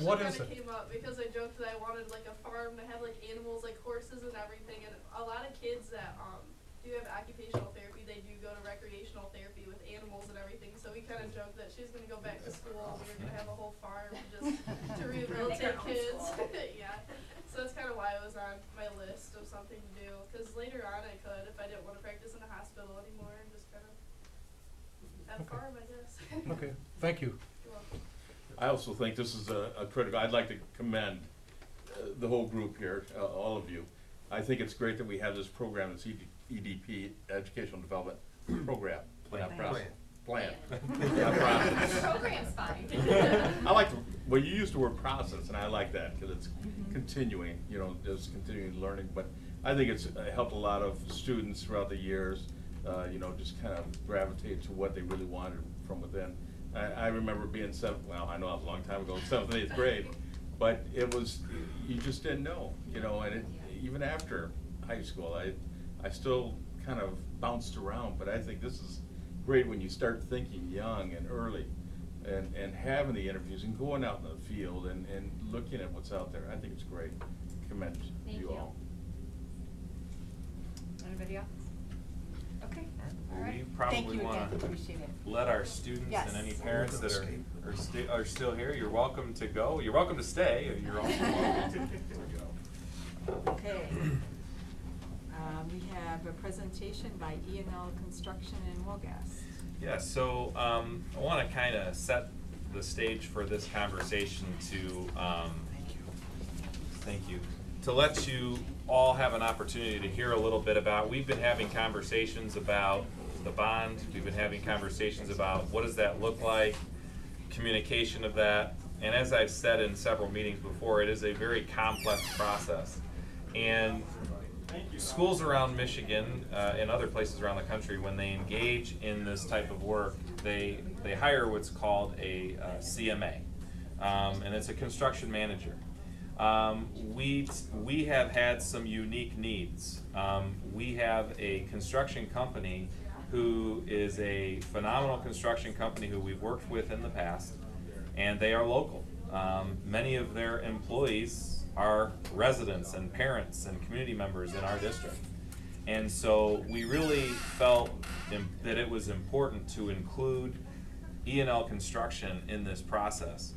What is That it? came up because I joked that I wanted like a farm to have like animals, like horses and everything. And a lot of kids that do have occupational therapy, they do go to recreational therapy with animals and everything. So we kind of joked that she's going to go back to school and we were going to have a whole farm just to rehabilitate kids. Yeah. So that's kind of why it was on my list of something to do. Because later on I could, if I didn't want to practice in a hospital anymore, and just kind of have a farm, I guess. Okay, thank you. You're welcome. I also think this is a critical, I'd like to commend the whole group here, all of you. I think it's great that we have this program, this EDP, Educational Development Program. Not process. Plan. Not process. Program's fine. I like, well, you used the word process, and I like that, because it's continuing, you know, just continuing learning. But I think it's helped a lot of students throughout the years, you know, just kind of gravitate to what they really wanted from within. I remember being well, I know it was a long time ago, 7th and 8th grade, but it was, you just didn't know, you know, and even after high school, I still kind of bounced around, but I think this is great when you start thinking young and early and having the interviews and going out in the field and looking at what's out there. I think it's great. Commend you all. Anybody else? Okay. All We right. probably Thank you wanna again. Appreciate it. let our students Yes. and any parents that are still here, you're welcome to go. You're welcome to stay, or you're also welcome to go. Okay. We have a presentation by E&L Construction and Wolgast. Yeah, so I want to kind of set the stage for this conversation to thank you, to let you all have an opportunity to hear a little bit about. We've been having conversations about the bond. We've been having conversations about what does that look like, communication of that, and as I've said in several meetings before, it is a very complex process. And schools around Michigan and other places around the country, when they engage in this type of work, they hire what's called a CMA, and it's a construction manager. We have had some unique needs. We have a construction company who is a phenomenal construction company who we've worked with in the past, and they are local. Many of their employees are residents and parents and community members in our district. And so we really felt that it was important to include E&L Construction in this process.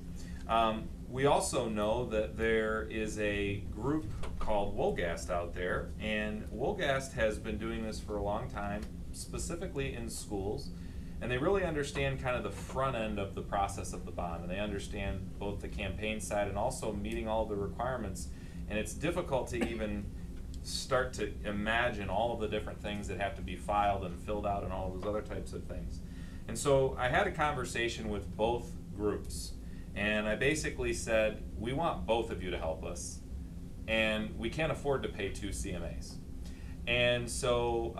We also know that there is a group called Wolgast out there, and Wolgast has been doing this for a long time, specifically in schools, and they really understand kind of the front end of the process of the bond, and they understand both the campaign side and also meeting all the requirements, and it's difficult to even start to imagine all of the different things that have to be filed and filled out and all of those other types of things. And so I had a conversation with both groups, and I basically said, we want both of you to help us, and we can't afford to pay 2 CMAs. And so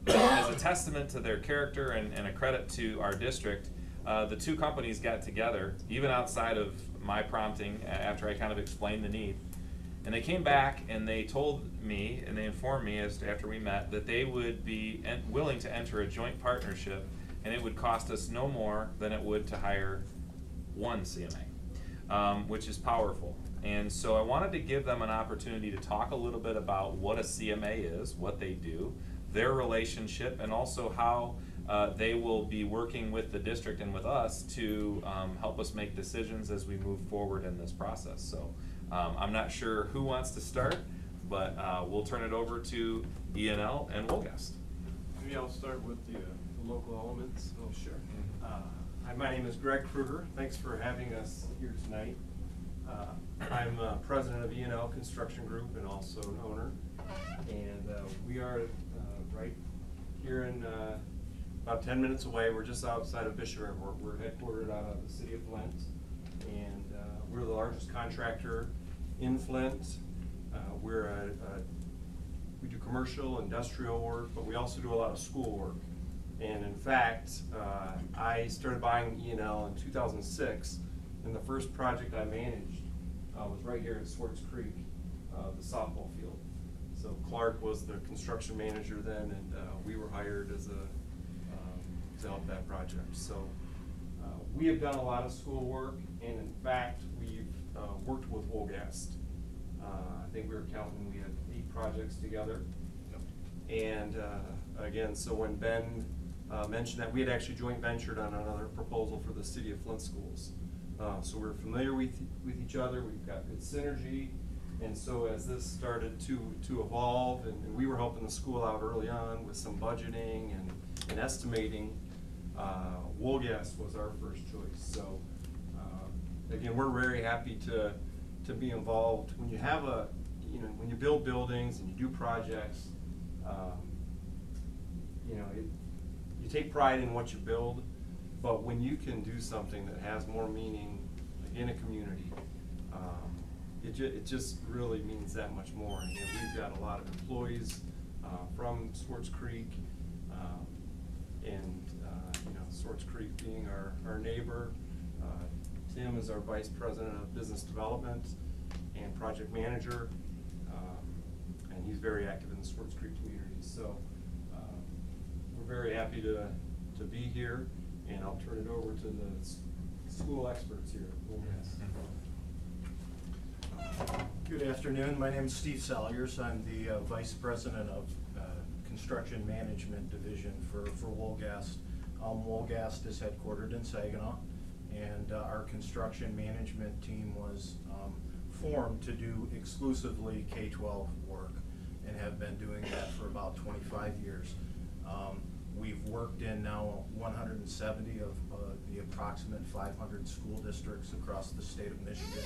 as a testament to their character and a credit to our district, the 2 companies got together, even outside of my prompting, after I kind of explained the need. And they came back and they told me, and they informed me after we met, that they would be willing to enter a joint partnership, and it would cost us no more than it would to hire 1 CMA, which is powerful. And so I wanted to give them an opportunity to talk a little bit about what a CMA is, what they do, their relationship, and also how they will be working with the district and with us to help us make decisions as we move forward in this process. So I'm not sure who wants to start, but we'll turn it over to E&L and Wolgast. Maybe I'll start with the local elements. Oh, sure. Hi, my name is Greg Kruger. Thanks for having us here tonight. I'm president of E&L Construction Group and also an owner. And we are right here in about 10 minutes away. We're just outside of Bishop Airport. We're headquartered out of the city of Flint. And we're the largest contractor in Flint. We do commercial, industrial work, but we also do a lot of school work. And in fact, I started buying E&L in 2006, and the first project I managed was right here at Swartz Creek, the softball field. So Clark was the construction manager then, and we were hired as to help that project. So we have done a lot of school work, and in fact, we've worked with Wolgast. I think we were counting, we had 8 projects together. And again, so when Ben mentioned that, we had actually joint ventured on another proposal for the city of Flint schools. So we're familiar with each other, we've got good synergy, and so as this started to evolve, and we were helping the school out early on with some budgeting and estimating, Wolgast was our first choice. So again, we're very happy to be involved. When you have when you build buildings and you do projects, you take pride in what you build, but when you can do something that has more meaning in a community, it just really means that much more. And we've got a lot of employees from Swartz Creek, and Swartz Creek being our neighbor. Tim is our vice president of business development and project manager, and he's very active in the Swartz Creek community. So we're very happy to be here, and I'll turn it over to the school experts here. Good afternoon. My name is Steve Salyers. I'm the Vice President of Construction Management Division for Wolgast. Wolgast is headquartered in Saginaw, and our construction management team was formed to do exclusively K-12 work and have been doing that for about 25 years. We've worked in now 170 of the approximate 500 school districts across the state of Michigan,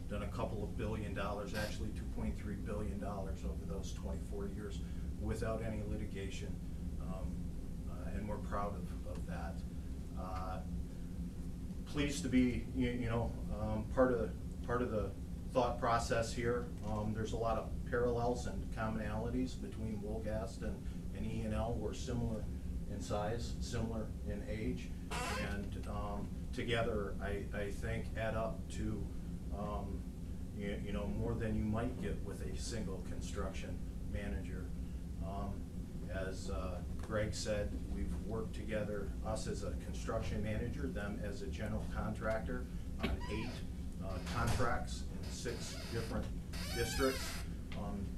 done a couple of $1 billion, actually $2.3 billion over those 24 years without any litigation, and we're proud of that. Pleased to be part of the thought process here. There's a lot of parallels and commonalities between Wolgast and E&L. We're similar in size, similar in age, and together I think add up to more than you might get with a single construction manager. As Greg said, we've worked together, us as a construction manager, them as a general contractor, on 8 contracts in 6 different districts.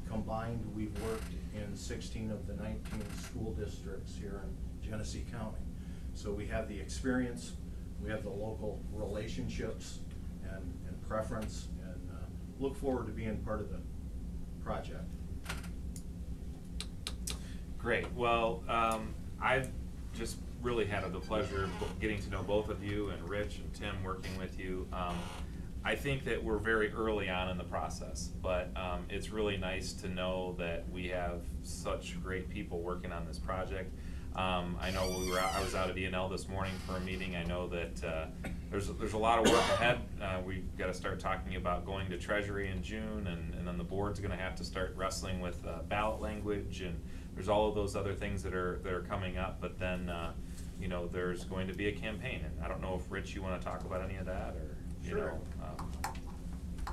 Combined, we've worked in 16 of the 19 school districts here in Genesee County. So we have the experience, we have the local relationships and preference, and look forward to being part of the project. Great. Well, I've just really had the pleasure of getting to know both of you, and Rich and Tim working with you. I think that we're very early on in the process, but it's really nice to know that we have such great people working on this project. I know I was out at E&L this morning for a meeting. I know that there's a lot of work ahead. We've got to start talking about going to Treasury in June, and then the board's going to have to start wrestling with ballot language, and there's all of those other things that are coming up. But then you know, there's going to be a campaign, and I don't know if Rich, you want to talk about any of that, or you Sure. know.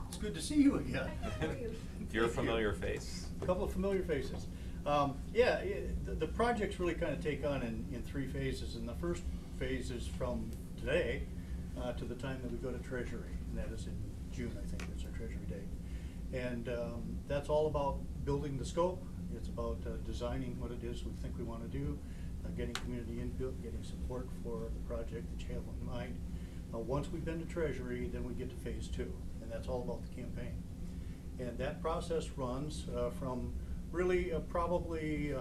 It's good to see you again. You're a familiar face. A couple of familiar faces. The project's really kind of take on in 3 phases, and the first phase is from today to the time that we go to Treasury, and that is in June, I think, is our Treasury date. And that's all about building the scope. It's about designing what it is we think we want to do, getting community input, getting support for the project that you have in mind. Once we've been to Treasury, then we get to phase 2, and that's all about the campaign. And that process runs from really probably,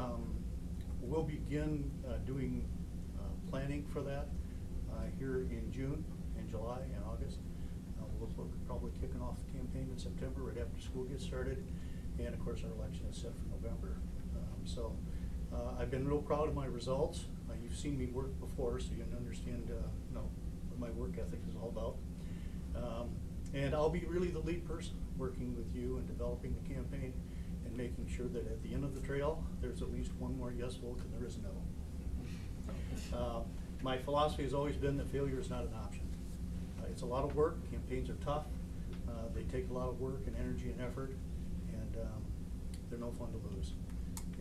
we'll begin doing planning for that here in June, in July, and August. We'll look at probably kicking off the campaign in September, right after school gets started. And of course, our election is set for November. I've been real proud of my results. You've seen me work before, so you can understand what my work ethic is all about. And I'll be really the lead person working with you and developing the campaign and making sure that at the end of the trail, there's at least one more yes vote than there is no. My philosophy has always been that failure is not an option. It's a lot of work. Campaigns are tough. They take a lot of work and energy and effort, and they're no fun to lose.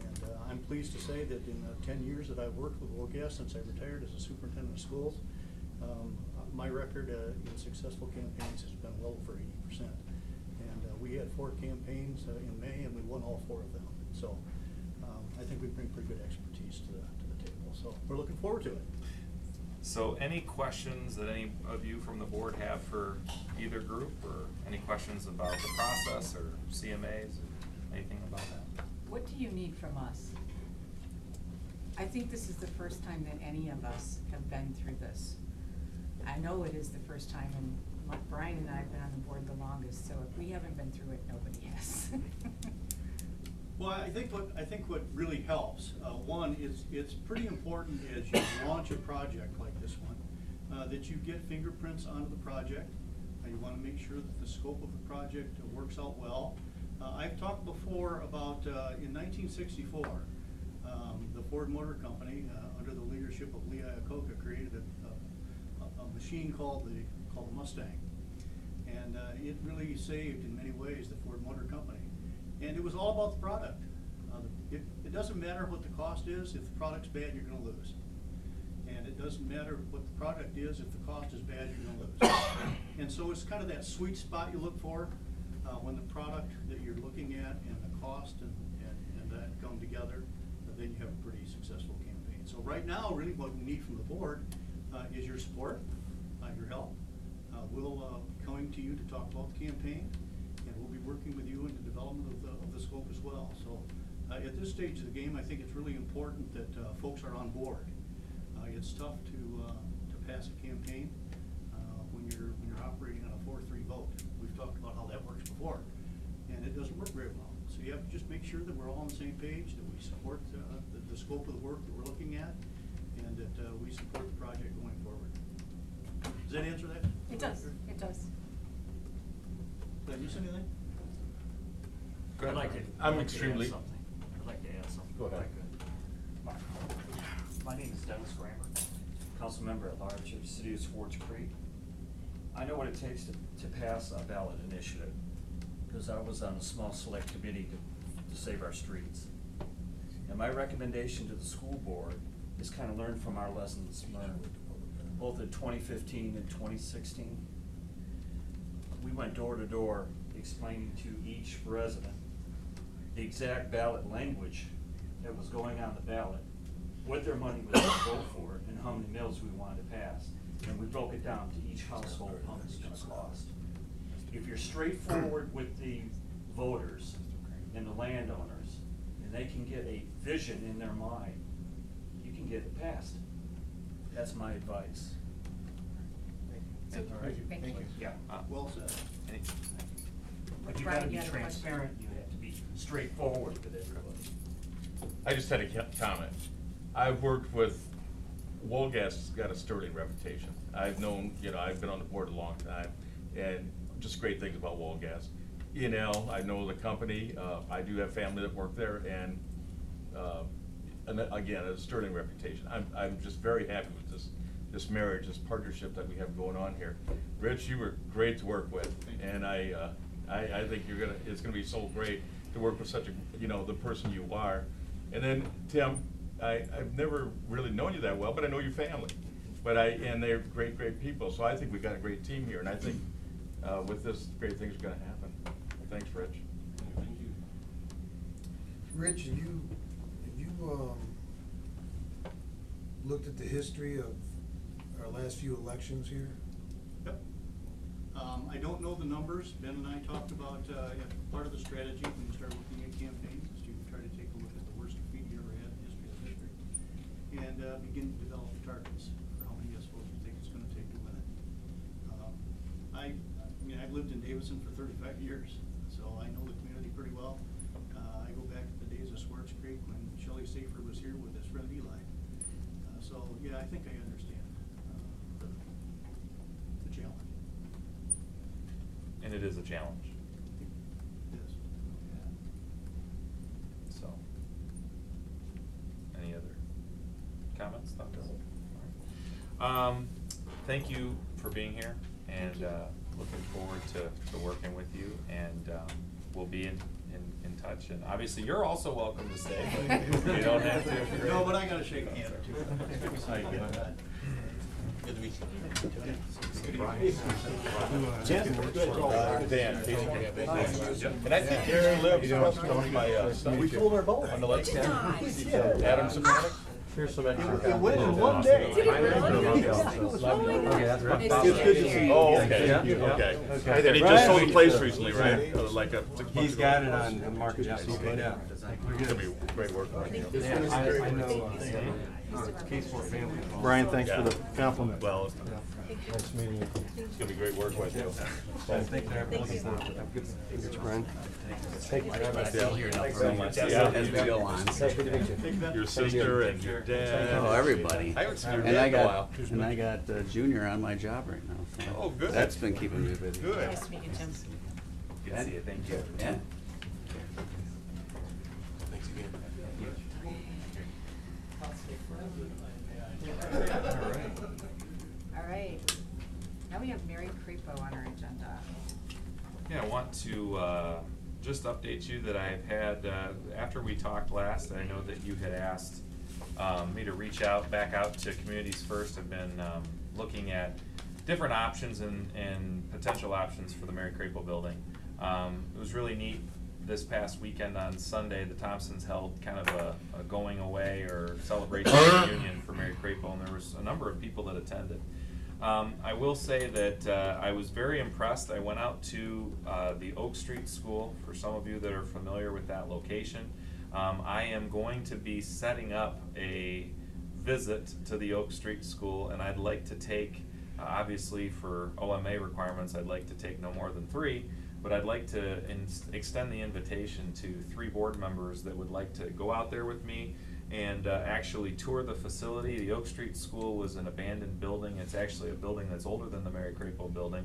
And I'm pleased to say that in the 10 years that I've worked with Wolgass since I retired as a superintendent of schools, my record in successful campaigns has been well over 80%. And we had 4 campaigns in May, and we won all 4 of them. So I think we bring pretty good expertise to the table. So we're looking forward to it. So any questions that any of you from the board have for either group, or any questions about the process or CMAs or anything about that? What do you need from us? I think this is the first time that any of us have been through this. I know it is the first time, and Brian and I have been on the board the longest, so if we haven't been through it, nobody has. Well, I think what really helps, one is it's pretty important as you launch a project like this one, that you get fingerprints onto the project. You want to make sure that the scope of the project works out well. I've talked before about in 1964, the Ford Motor Company, under the leadership of Lee Iacocca, created a machine called the Mustang, and it really saved in many ways the Ford Motor Company. And it was all about the product. It doesn't matter what the cost is. If the product's bad, you're going to lose. And it doesn't matter what the product is. If the cost is bad, you're going to lose. And so it's kind of that sweet spot you look for when the product that you're looking at and the cost and that come together, then you have a pretty successful campaign. So right now, really what we need from the board is your support, your help. We'll be coming to you to talk about the campaign, and we'll be working with you in the development of the scope as well. So at this stage of the game, I think it's really important that folks are on board. It's tough to pass a campaign when you're operating on a 4-3 vote. We've talked about how that works before, and it doesn't work very well. So you have to just make sure that we're all on the same page, that we support the scope of the work that we're looking at, and that we support the project going forward. Does that answer that? It does, it does. Did I miss anything? Go ahead, I'd like Brian. to- I'm I'd like to add extremely- something. I'd like to add something. Go ahead. if I could. My name is Dennis Grammer, council member at large of the city of Swartz Creek. I know what it takes to pass a ballot initiative, because I was on a small select committee to save our streets. And my recommendation to the school board is kind of learn from our lessons learned, both in 2015 and 2016. We went door to door explaining to each resident the exact ballot language that was going on the ballot, what their money was to vote for, and how many mills we wanted to pass. And we broke it down to each household, how much it's gonna cost. if you're straightforward with the voters and the landowners, and they can get a vision in their mind, you can get it passed. That's my advice. Thank you. All right. Thank you. Yeah. Well said. Any- But you Brian, gotta be you had a question? transparent, you have to be straightforward with everybody. I just had a comment. I've worked with, Wolgas has got a sterling reputation. I've known, I've been on the board a long time, and just great things about Wolgas. I know the company, I do have family that work there, and again, a sterling reputation. I'm just very happy with this marriage, this partnership that we have going on here. Rich, you were great to work with, and I think it's gonna be so great to work with such a, the person you are. And then, Tim, I've never really known you that well, but I know your family. And they're great, great people, so I think we've got a great team here, and I think with this, great things are gonna happen. Thanks, Rich. Thank you. Rich, have you looked at the history of our last few elections here? Yep. I don't know the numbers. Ben and I talked about, part of the strategy when we started looking at campaigns is to try to take a look at the worst defeat you ever had in the history of the district and begin to develop targets for how many yes votes you think it's gonna take to win it. I mean, I've lived in Davison for 35 years, so I know the community pretty well. I go back to the days of Swartz Creek when Shelley Safer was here with his friend Eli. So, yeah, I think I understand the challenge. And it is a challenge, It is. so. Any other comments, thoughts? Thank you for being here, and looking forward to working with you, and we'll be in touch. And obviously, you're also welcome to stay, but you don't have to. No, but I gotta shake a hand or two. How you doing? Good to meet Dan. And I think Gary lives on my son. We pulled our boat. On the lake. Did Adam Simonek. Here's some extra. It went in one day. Did it really? Okay, that's right. It's good to see you. Oh, okay, Yeah. okay. Hey, And he just sold the place recently, right? Like a 6 months He's ago. got it on the market, yeah. It's gonna be great work. I know, Case for Family. Brian, thanks for the compliment. Well, Nice meeting you. it's gonna be great work with you. Thank you. Thanks, Brian. Thank you. So much. Yeah. As we go on. Your sister and your dad. Oh, everybody. I haven't seen your And dad I in a while. got, Junior on my job right now, so. Oh, good. That's been keeping me busy. Good. Nice to meet you, Jim. Good to see you, thank you. Yeah. Thanks again. All right. Now we have Mary Crepo on our agenda. Yeah, I want to just update you that I've had, after we talked last, I know that you had asked me to reach back out to Communities First. I've been looking at different options and potential options for the Mary Crapo building. It was really neat. This past weekend on Sunday, the Thompsons held kind of a going away or celebration reunion for Mary Crapo, and there was a number of people that attended. I will say that I was very impressed. I went out to the Oak Street School, for some of you that are familiar with that location. I am going to be setting up a visit to the Oak Street School, and I'd like to take, obviously for OMA requirements, I'd like to take no more than 3, but I'd like to extend the invitation to 3 board members that would like to go out there with me and actually tour the facility. The Oak Street School was an abandoned building. It's actually a building that's older than the Mary Crapo building.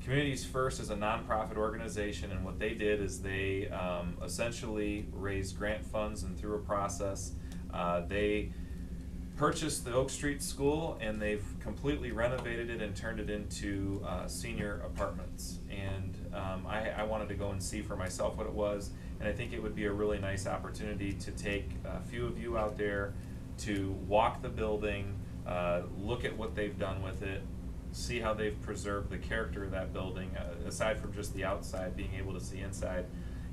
Communities First is a nonprofit organization, and what they did is they essentially raised grant funds, and through a process, they purchased the Oak Street School, and they've completely renovated it and turned it into senior apartments. And I wanted to go and see for myself what it was, and I think it would be a really nice opportunity to take a few of you out there to walk the building, look at what they've done with it, see how they've preserved the character of that building, aside from just the outside, being able to see inside.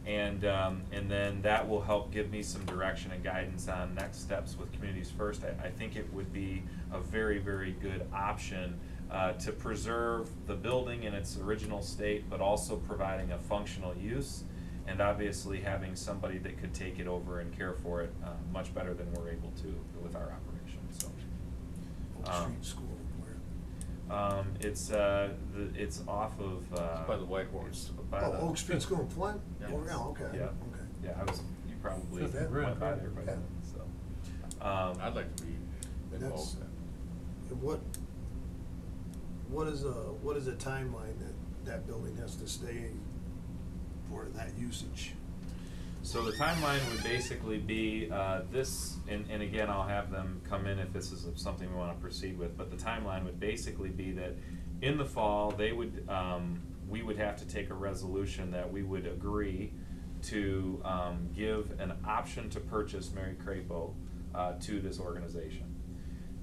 And then that will help give me some direction and guidance on next steps with Communities First. I think it would be a very, very good option to preserve the building in its original state, but also providing a functional use, and obviously having somebody that could take it over and care for it much better than we're able to with our operation. So, Oak Street School, where? it's off of. By the White Horse. By Oh, the- Oak Street School in Flint? Yeah. Oh, yeah, okay. Yeah. Okay. Yeah, you probably Fifth Avenue. went by there by Yeah. then, so. I'd like to be involved in that. And what is a timeline that building has to stay for that usage? So the timeline would basically be this, and again, I'll have them come in if this is something we want to proceed with, but the timeline would basically be that in the fall, they would, we would have to take a resolution that we would agree to give an option to purchase Mary Crapo to this organization.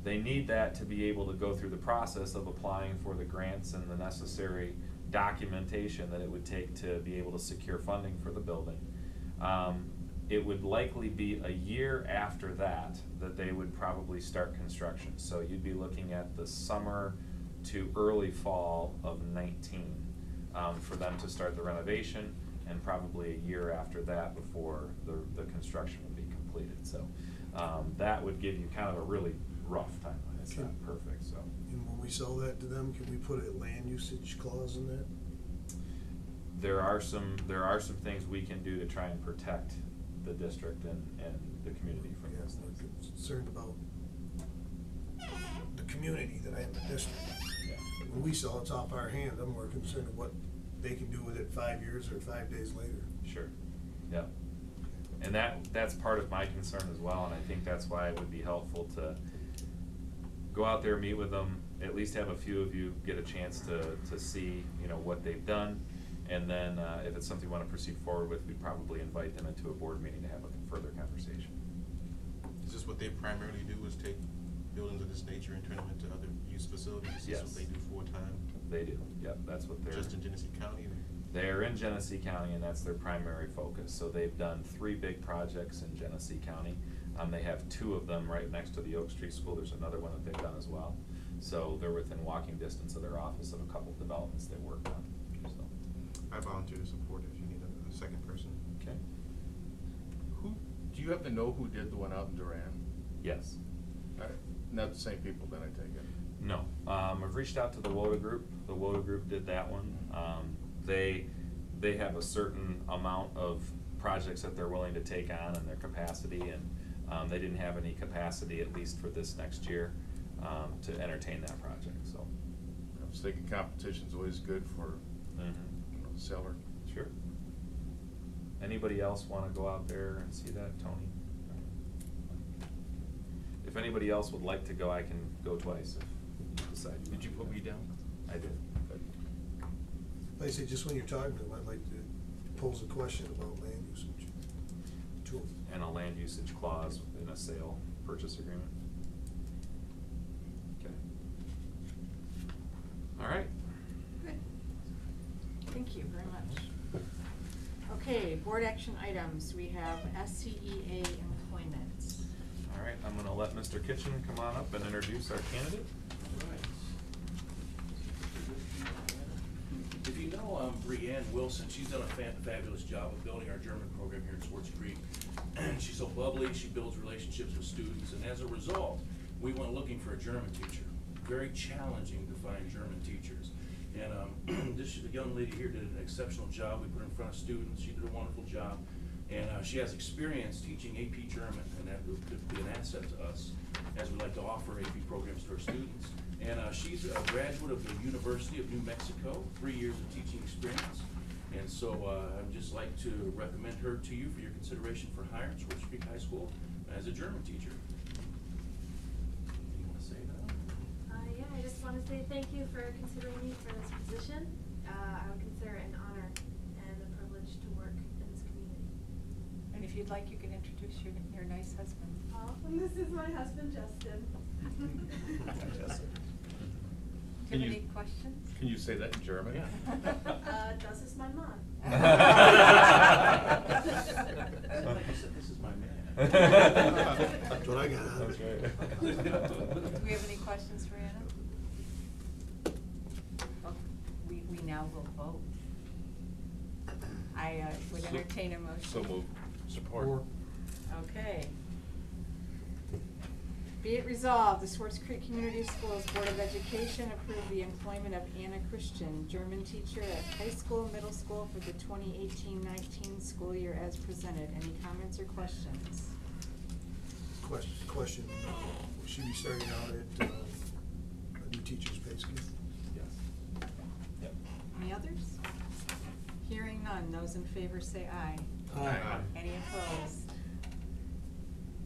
They need that to be able to go through the process of applying for the grants and the necessary documentation that it would take to be able to secure funding for the building. It would likely be a year after that they would probably start construction. So you'd be looking at the summer to early fall of 19 for them to start the renovation, and probably a year after that before the construction would be completed. So that would give you kind of a really rough timeline. It's not perfect, so. And when we sell that to them, can we put a land usage clause in that? There are some things we can do to try and protect the district and the community from Yeah, those I'm things. concerned about the community that I have in the district. Yeah. When we sell, it's off our hands. I'm more concerned of what they can do with it 5 years or 5 days later. Sure, yeah. And that's part of my concern as well, and I think that's why it would be helpful to go out there, meet with them, at least have a few of you get a chance to see, what they've done. And then, if it's something we wanna proceed forward with, we'd probably invite them into a board meeting to have a further conversation. Is this what they primarily do, is take buildings of this nature and turn them into other use facilities? Is this Yes. what they do full-time? They do, yep, that's what they're. Just in Genesee County? They're in Genesee County, and that's their primary focus. So they've done 3 big projects in Genesee County. They have 2 of them right next to the Oak Street School. There's another one that they've done as well. So they're within walking distance of their office of a couple of developments they worked on, so. I volunteer to support if you need a second person. Okay. Do you have to know who did the one out in Duran? Yes. Not the same people then, I take it? No. I've reached out to the WODA group. The WODA group did that one. They have a certain amount of projects that they're willing to take on and their capacity, and they didn't have any capacity, at least for this next year, to entertain that project, so. I was thinking competition's always good for the seller. Sure. Anybody else wanna go out there and see that, Tony? If anybody else would like to go, I can go twice if you decide. Did you put me down? I did. Like I say, just when you're talking to them, I'd like to pose a question about land usage to them. And a land usage clause in a sale purchase agreement. Okay. All right. Good. Thank you very much. Okay, board action items. We have SCEA employment. All right, I'm gonna let Mr. Kitchen come on up and introduce our candidate. If you know Brianne Wilson, she's done a fabulous job of building our German program here in Swartz Creek. And she's so bubbly, she builds relationships with students, and as a result, we went looking for a German teacher. Very challenging to find German teachers. And this young lady here did an exceptional job. We put her in front of students. She did a wonderful job. And she has experience teaching AP German, and that could be an asset to us as we like to offer AP programs to our students. And she's a graduate of the University of New Mexico, 3 years of teaching experience. And so I'd just like to recommend her to you for your consideration for hire at Swartz Creek High School as a German teacher. You want to say that? Yeah, I just want to say thank you for considering me for this position. I would consider it an honor and a privilege to work in this community. And if you'd like, you can introduce your nice husband. And this is my husband, Justin. Do you have any questions? Can you say that in German? Das ist mein Mann. Like you said, this is my man. That's what I got out of it. Okay. Do we have any questions for Anna? now we'll vote. I would So- entertain a motion. So moved. Support. Okay. Be it resolved, the Swartz Creek Community Schools Board of Education approved the employment of Anna Christian, German teacher at high school, middle school for the 2018-19 school year as presented. Any comments or questions? Question, will she be starting out at, a new teacher's pay scale? Yes. Yep. Any others? Hearing none, those in favor say aye. Aye. Any opposed?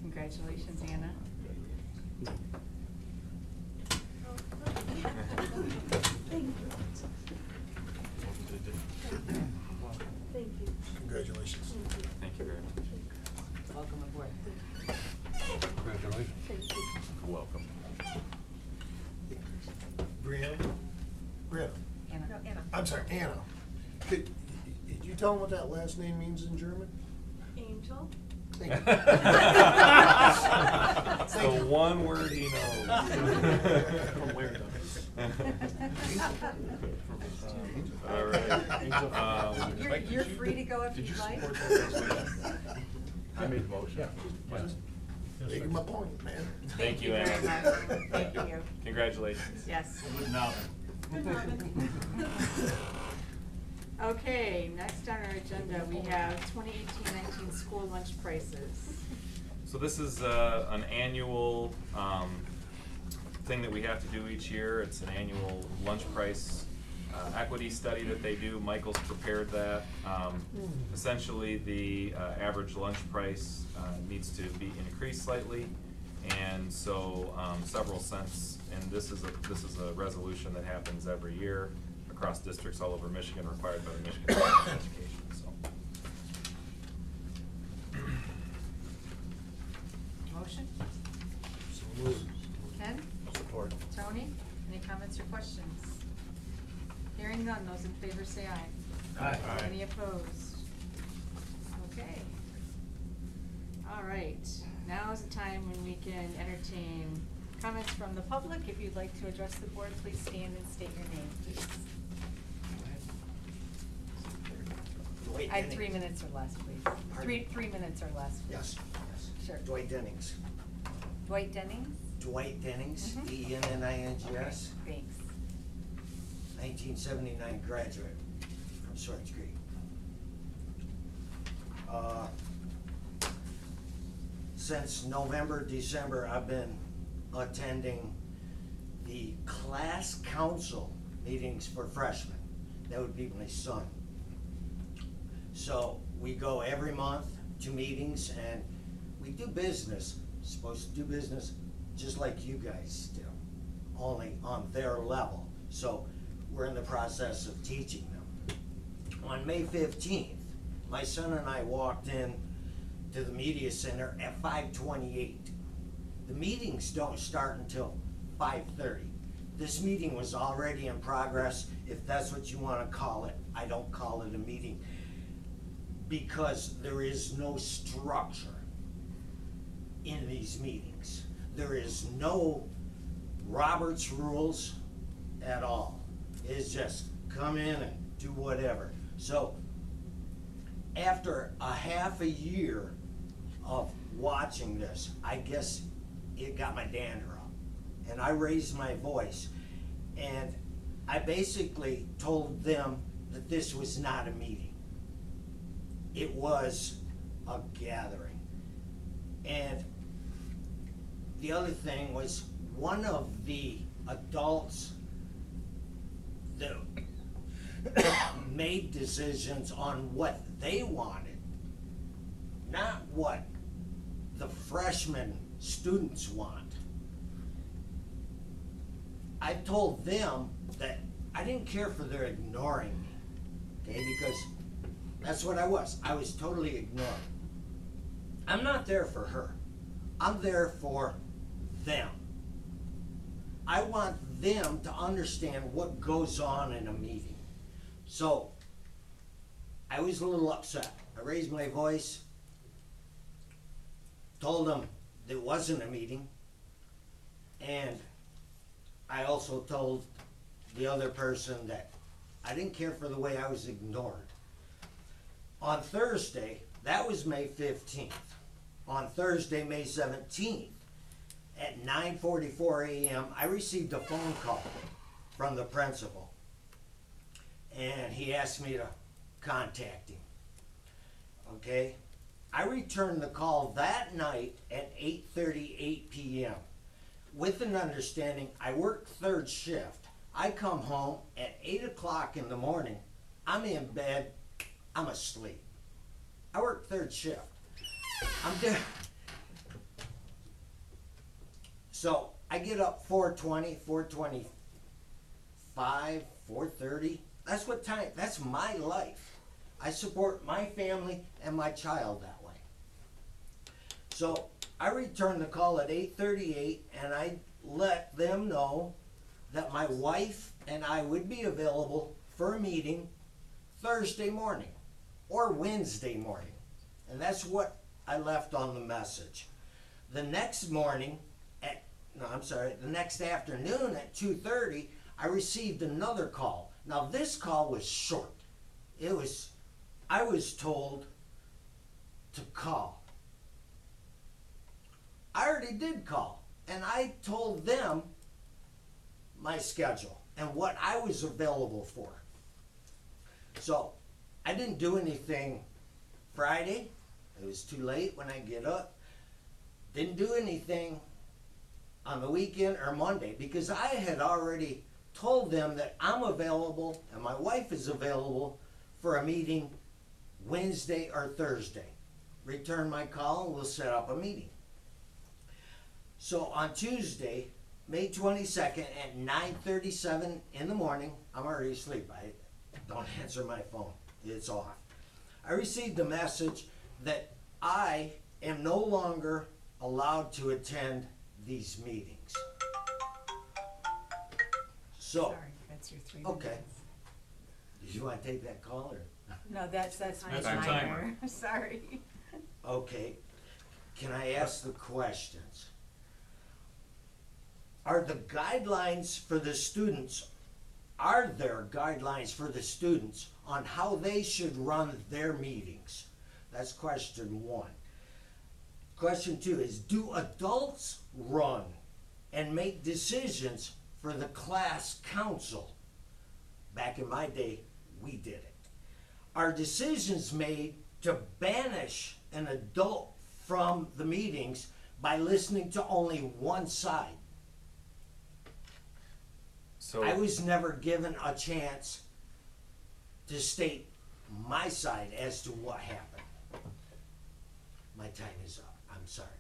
Congratulations, Anna. Thank you. Congratulations. Thank you very much. Welcome aboard. Congratulations. Thank you. Welcome. Brianna? Anna. I'm sorry, Anna. Did you tell them what that last name means in German? Angel. Thank you. It's the one word he knows. All right. You're free to go if you'd like. I made the motion. Making my point, man. Thank you, very Anna. much. Thank you. Congratulations. Yes. Now Okay, next on our agenda, we have 2018-19 school lunch prices. So this is an annual thing that we have to do each year. It's an annual lunch price equity study that they do. Michael's prepared that. Essentially, the average lunch price needs to be increased slightly, and so several cents. And this is a resolution that happens every year across districts all over Michigan, required by the Michigan Department of Education. So. Motion? So moved. Ken? Support. Tony? Any comments or questions? Hearing none, those in favor say aye. Aye. Any opposed? Okay. All right, now is the time when we can entertain comments from the public. If you'd like to address the board, please stand and state your name, please. Dwight I have Dennings. 3 minutes or less, please. Pardon? 3 minutes or less, please. Yes, yes. Sure. Dwight Dennings. Dwight Dennings? Dwight Dennings, Mhm. D-E-N-N-I-N-G-S. Okay, thanks. 1979 graduate from Swartz Creek. Since November, December, I've been attending the class council meetings for freshmen. That would be my son. So we go every month to meetings and we do business, supposed to do business just like you guys do, only on their level. So we're in the process of teaching them. On May 15th, my son and I walked in to the media center at 5:28. The meetings don't start until 5:30. This meeting was already in progress, if that's what you want to call it. I don't call it a meeting because there is no structure in these meetings. There is no Robert's rules at all. It's just come in and do whatever. So after a half a year of watching this, I guess it got my dander up. And I raised my voice. And I basically told them that this was not a meeting. It was a gathering. And the other thing was one of the adults that made decisions on what they wanted, not what the freshman students want. I told them that I didn't care for their ignoring me, okay, because that's what I was. I was totally ignored. I'm not there for her. I'm there for them. I want them to understand what goes on in a meeting. So, I was a little upset. I raised my voice, told them there wasn't a meeting, and I also told the other person that I didn't care for the way I was ignored. On Thursday, that was May 15th. On Thursday, May 17th, at 9:44 a.m., I received a phone call from the principal. And he asked me to contact him. Okay? I returned the call that night at 8:38 p.m. with an understanding I work third shift. I come home at 8 o'clock in the morning. I'm in bed. I'm asleep. I work third shift. I'm there. So I get up 4:20, 4:25, 4:30. That's what time, that's my life. I support my family and my child that way. So I returned the call at 8:38 and I let them know that my wife and I would be available for a meeting Thursday morning or Wednesday morning. And that's what I left on the message. The next morning the next afternoon at 2:30, I received another call. Now this call was short. I was told to call. I already did call, and I told them my schedule and what I was available for. So I didn't do anything Friday. It was too late when I get up. Didn't do anything on the weekend or Monday because I had already told them that I'm available and my wife is available for a meeting Wednesday or Thursday. Return my call and we'll set up a meeting. So on Tuesday, May 22nd at 9:37 in the morning, I'm already asleep. I don't answer my phone. It's off. I received a message that I am no longer allowed to attend these meetings. So, Sorry, that's your 3 minutes. okay. Did you want to take that call or? No, that's my That's your timer. Sorry. Okay. Can I ask the questions? Are there guidelines for the students on how they should run their meetings? That's question 1. Question 2 is, do adults run and make decisions for the class council? Back in my day, we did it. Are decisions made to banish an adult from the meetings by listening to only one side? So I was never given a chance to state my side as to what happened. My time is up. I'm sorry.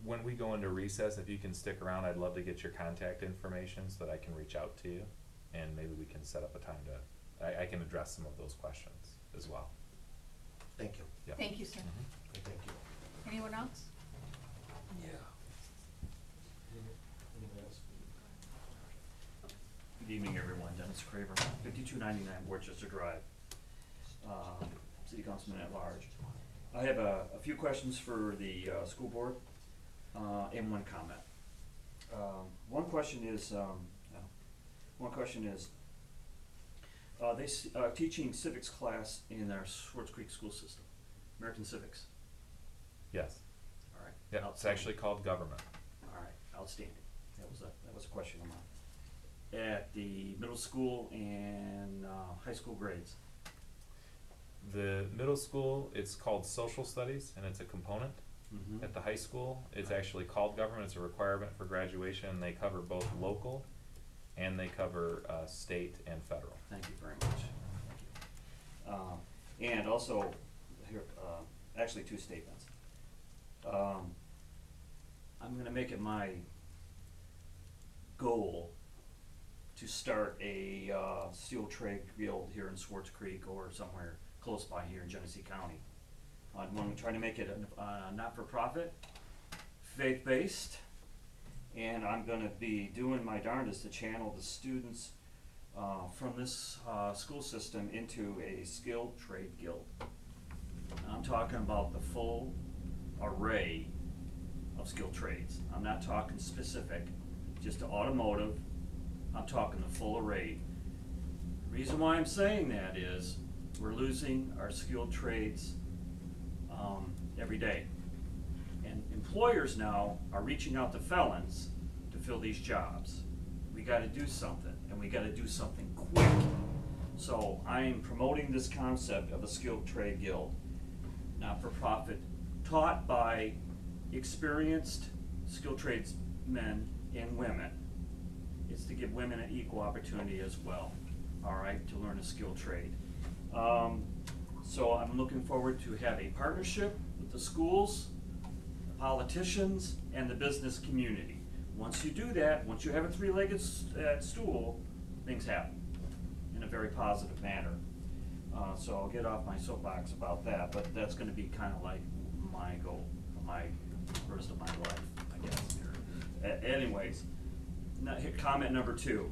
when we go into recess, if you can stick around, I'd love to get your contact information so that I can reach out to you, and maybe we can set up a time to, I can address some of those questions as well. Thank you. Yep. Thank you, sir. Thank you. Anyone else? Yeah. Good evening, everyone. Dennis Craver, 5299 Worcester Drive, City Councilman at Large. I have a few questions for the school board and one comment. One question is teaching civics class in our Swartz Creek school system, American Civics. Yes. All right. Yeah, it's actually called government. All right, outstanding. That was a question of mine. At the middle school and high school grades. The middle school, it's called social studies, and it's a component. Mhm. At the high school, it's actually called government. It's a requirement for graduation. They cover both local, and they cover state and federal. Thank you very much. Thank you. And also, here, actually two statements. I'm gonna make it my goal to start a steel trade guild here in Swartz Creek or somewhere close by here in Genesee County. I'm trying to make it a not-for-profit, faith-based, and I'm gonna be doing my darndest to channel the students from this school system into a skilled trade guild. I'm talking about the full array of skilled trades. I'm not talking specific, just to automotive. I'm talking the full array. Reason why I'm saying that is, we're losing our skilled trades, every day. And employers now are reaching out to felons to fill these jobs. We gotta do something, and we gotta do something quick. So I'm promoting this concept of a skilled trade guild, not-for-profit, taught by experienced skilled trades men and women. It's to give women an equal opportunity as well, all right, to learn a skilled trade. So I'm looking forward to have a partnership with the schools, the politicians, and the business community. Once you do that, once you have a three-legged stool, things happen in a very positive manner. So I'll get off my soapbox about that, but that's gonna be kind of like my goal for my rest of my life, I guess. Anyways, comment number 2.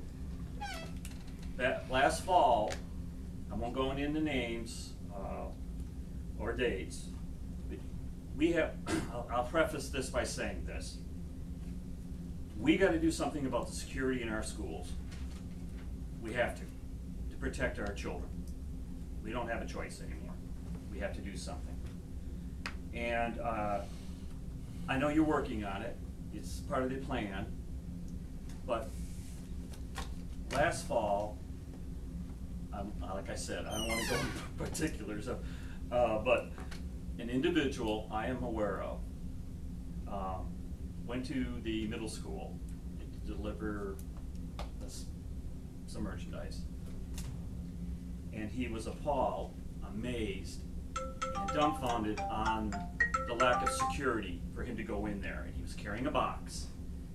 That last fall, I won't go into names or dates, but we have, I'll preface this by saying this. We gotta do something about the security in our schools. We have to protect our children. We don't have a choice anymore. We have to do something. And I know you're working on it. It's part of the plan. But last fall, like I said, I don't want to go into particulars of, but an individual I am aware of went to the middle school to deliver some merchandise. And he was appalled, amazed, and dumbfounded on the lack of security for him to go in there. And he was carrying a box,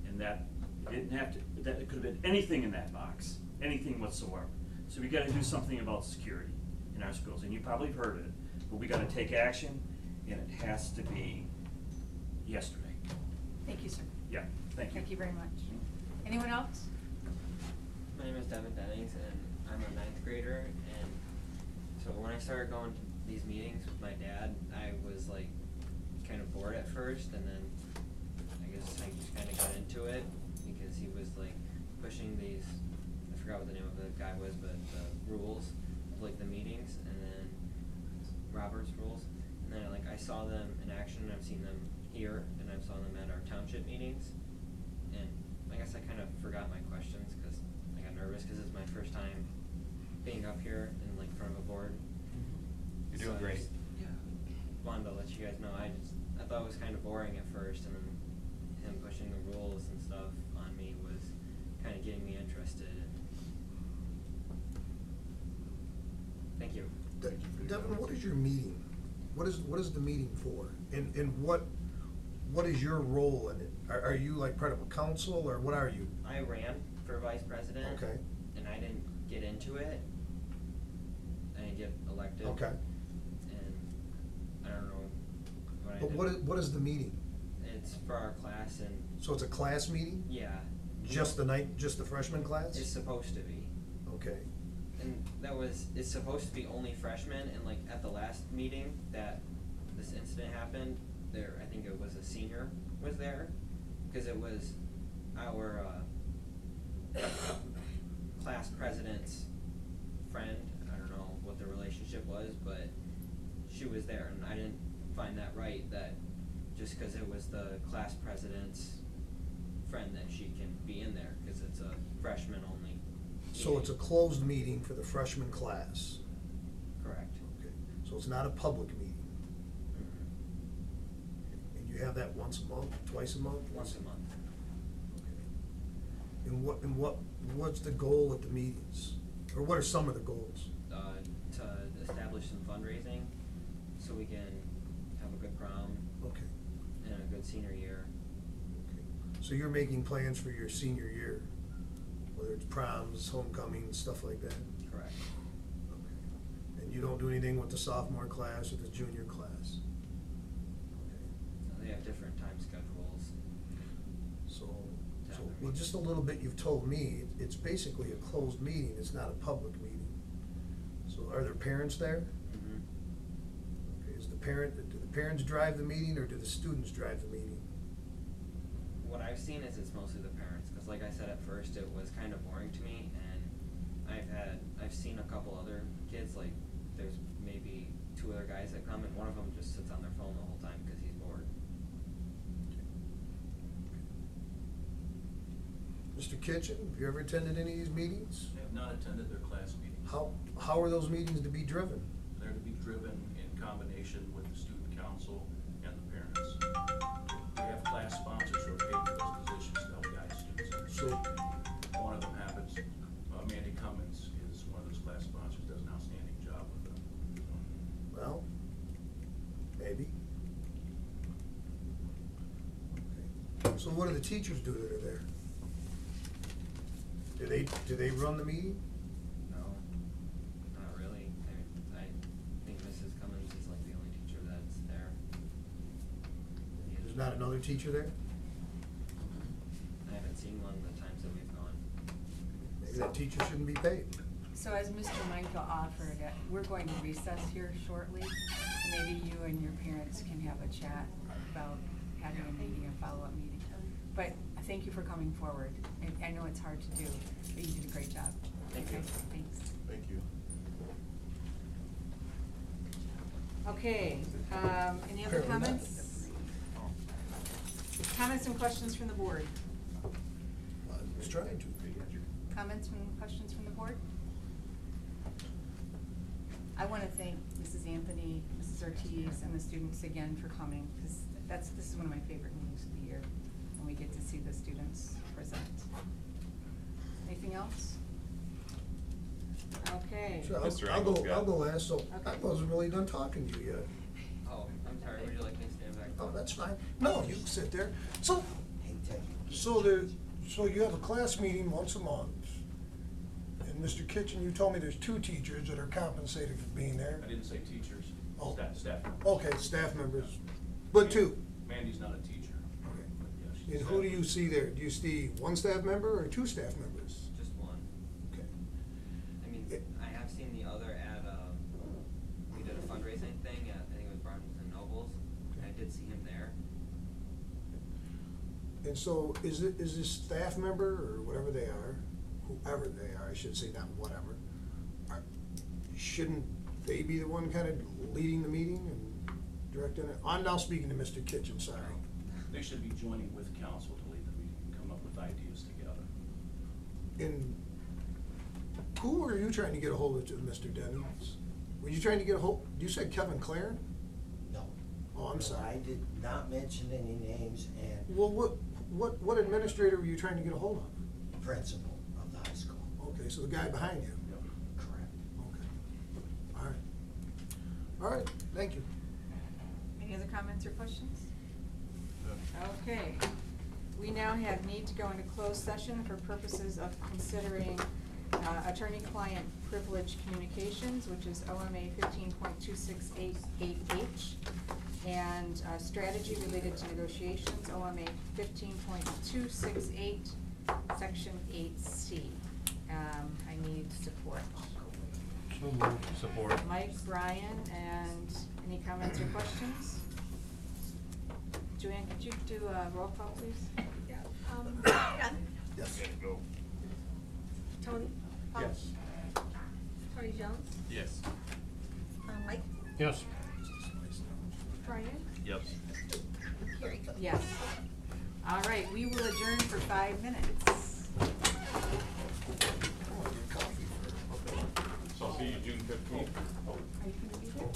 and that it didn't have to, that it could have been anything in that box, anything whatsoever. So we got to do something about security in our schools, and you probably have heard of it, but we got to take action, and it has to be yesterday. Thank you, sir. Yeah, thank you. Thank you very much. Anyone else? My name is Devin Dennings, and I'm a 9th grader. And so when I started going to these meetings with my dad, I was like kind of bored at first, and then I guess I just kind of got into it because he was like pushing these, I forgot what the name of the guy was, but the rules of like the meetings, and then Robert's rules, and then like I saw them in action, and I've seen them here, and I've saw them at our township meetings, and I guess I kind of forgot my questions because I got nervous because it's my first time being up here in like front of a board. You're doing great. Yeah. Wanted to let you guys know, I thought it was kind of boring at first, and then him pushing the rules and stuff on me was kind of getting me interested. Thank you. Devin, what is your meeting? What is the meeting for? And what is your role in it? Are you like part of a council, or what are you? I ran for vice president. Okay. And I didn't get into it. I didn't get elected. Okay. And I don't know what I But did. what is the meeting? It's for our class, and So it's a class meeting? yeah. Just the freshman class? It's supposed to be. Okay. And it's supposed to be only freshmen, and like at the last meeting that this incident happened, I think it was a senior was there, because it was our class president's friend. I don't know what the relationship was, but she was there, and I didn't find that right, that just because it was the class president's friend that she can be in there, because it's a freshman only. So it's a closed meeting for the freshman class? Correct. Okay. So it's not a public meeting? Mm-hmm. And you have that once a month, twice a month? Once a month. Okay. And what's the goal at the meetings? Or what are some of the goals? To establish some fundraising, so we can have a good prom. Okay. And a good senior year. Okay. So you're making plans for your senior year, whether it's proms, homecoming, stuff like that? Correct. Okay. And you don't do anything with the sophomore class or the junior class? Okay. They have different time schedules. Well, just a little bit you've told me, it's basically a closed meeting, it's not a public meeting. So are there parents there? Mm-hmm. Okay, do the parents drive the meeting, or do the students drive the meeting? What I've seen is it's mostly the parents, because like I said at first, it was kind of boring to me, and I've seen a couple other kids, like, there's maybe 2 other guys that come, and one of them just sits on their phone the whole time because he's bored. Mr. Kitchen, have you ever attended any of these meetings? I have not attended their class meetings. How are those meetings to be driven? They're to be driven in combination with the student council and the parents. We have class sponsors who are paid for those positions to help guide students. So, One of them happens, Mandy Cummins is one of those class sponsors, does an outstanding job with them. well, maybe. Okay. So what do the teachers do that are there? Do they run the meeting? No, not really. I think Mrs. Cummins is like the only teacher that's there. There's not another teacher there? I haven't seen one the times that we've gone. Maybe that teacher shouldn't be paid. So as Mr. Michael offered, we're going to recess here shortly. Maybe you and your parents can have a chat about having a meeting, a follow-up meeting. But thank you for coming forward. I know it's hard to do, but you did a great job. Thank you. Okay, thanks. Thank you. Okay, any other Apparently not. comments? Comments and questions from the board? I was trying to. Comments and questions from the board? I want to thank Mrs. Anthony, Mrs. Ortiz, and the students again for coming, because this is one of my favorite meetings of the year, when we get to see the students present. Anything else? Okay. Sure, Mr. I'll Engel's go, got I'll it. go last, so I Okay. wasn't really done talking to you yet. Oh, I'm sorry, would you like me to stand back? Oh, that's fine. No, you can sit there. So, Hey, Ted. so you have a class meeting once a month. And Mr. Kitchen, you told me there's 2 teachers that are compensated for being there. I didn't say teachers, Oh. staff members. Okay, staff members, but 2. Mandy's not a teacher. Okay. But yeah, she's a And who do staff you see there? Do you see 1 staff member or 2 staff members? Just one. Okay. I mean, It- I have seen the other at, we did a fundraising thing at, I think it was Barnes and Nobles. I did see him there. And so is this staff member or whatever they are, whoever they are, I should say, not whatever, shouldn't they be the one kind of leading the meeting and directing it? I'm now speaking to Mr. Kitchen, sorry. They should be joining with council to lead the meeting and come up with ideas together. And who were you trying to get a hold of, to Mr. Dennings? Were you trying to get a hold, you said Kevin Claren? No. Oh, I'm No, sorry. I did not mention any names, and Well, what administrator were you trying to get a hold of? principal of the high school. Okay, so the guy behind you? Correct. Okay. All right. All right, thank you. Any other comments or questions? Okay. We now have need to go into closed session for purposes of considering attorney-client privilege communications, which is OMA 15.2688H, and strategy related to negotiations, OMA 15.268, Section 8C. I need support. So moved. Support. Mike, Brian, and any comments or questions? Joanne, could you do a roll call, please? Ken? Yes. Tony? Yes. Tony Jones? Yes. Mike? Yes. Brian? Yep. Carrie? Yes. All right, we will adjourn for 5 minutes. So I'll see you June 15th. Are you gonna be there?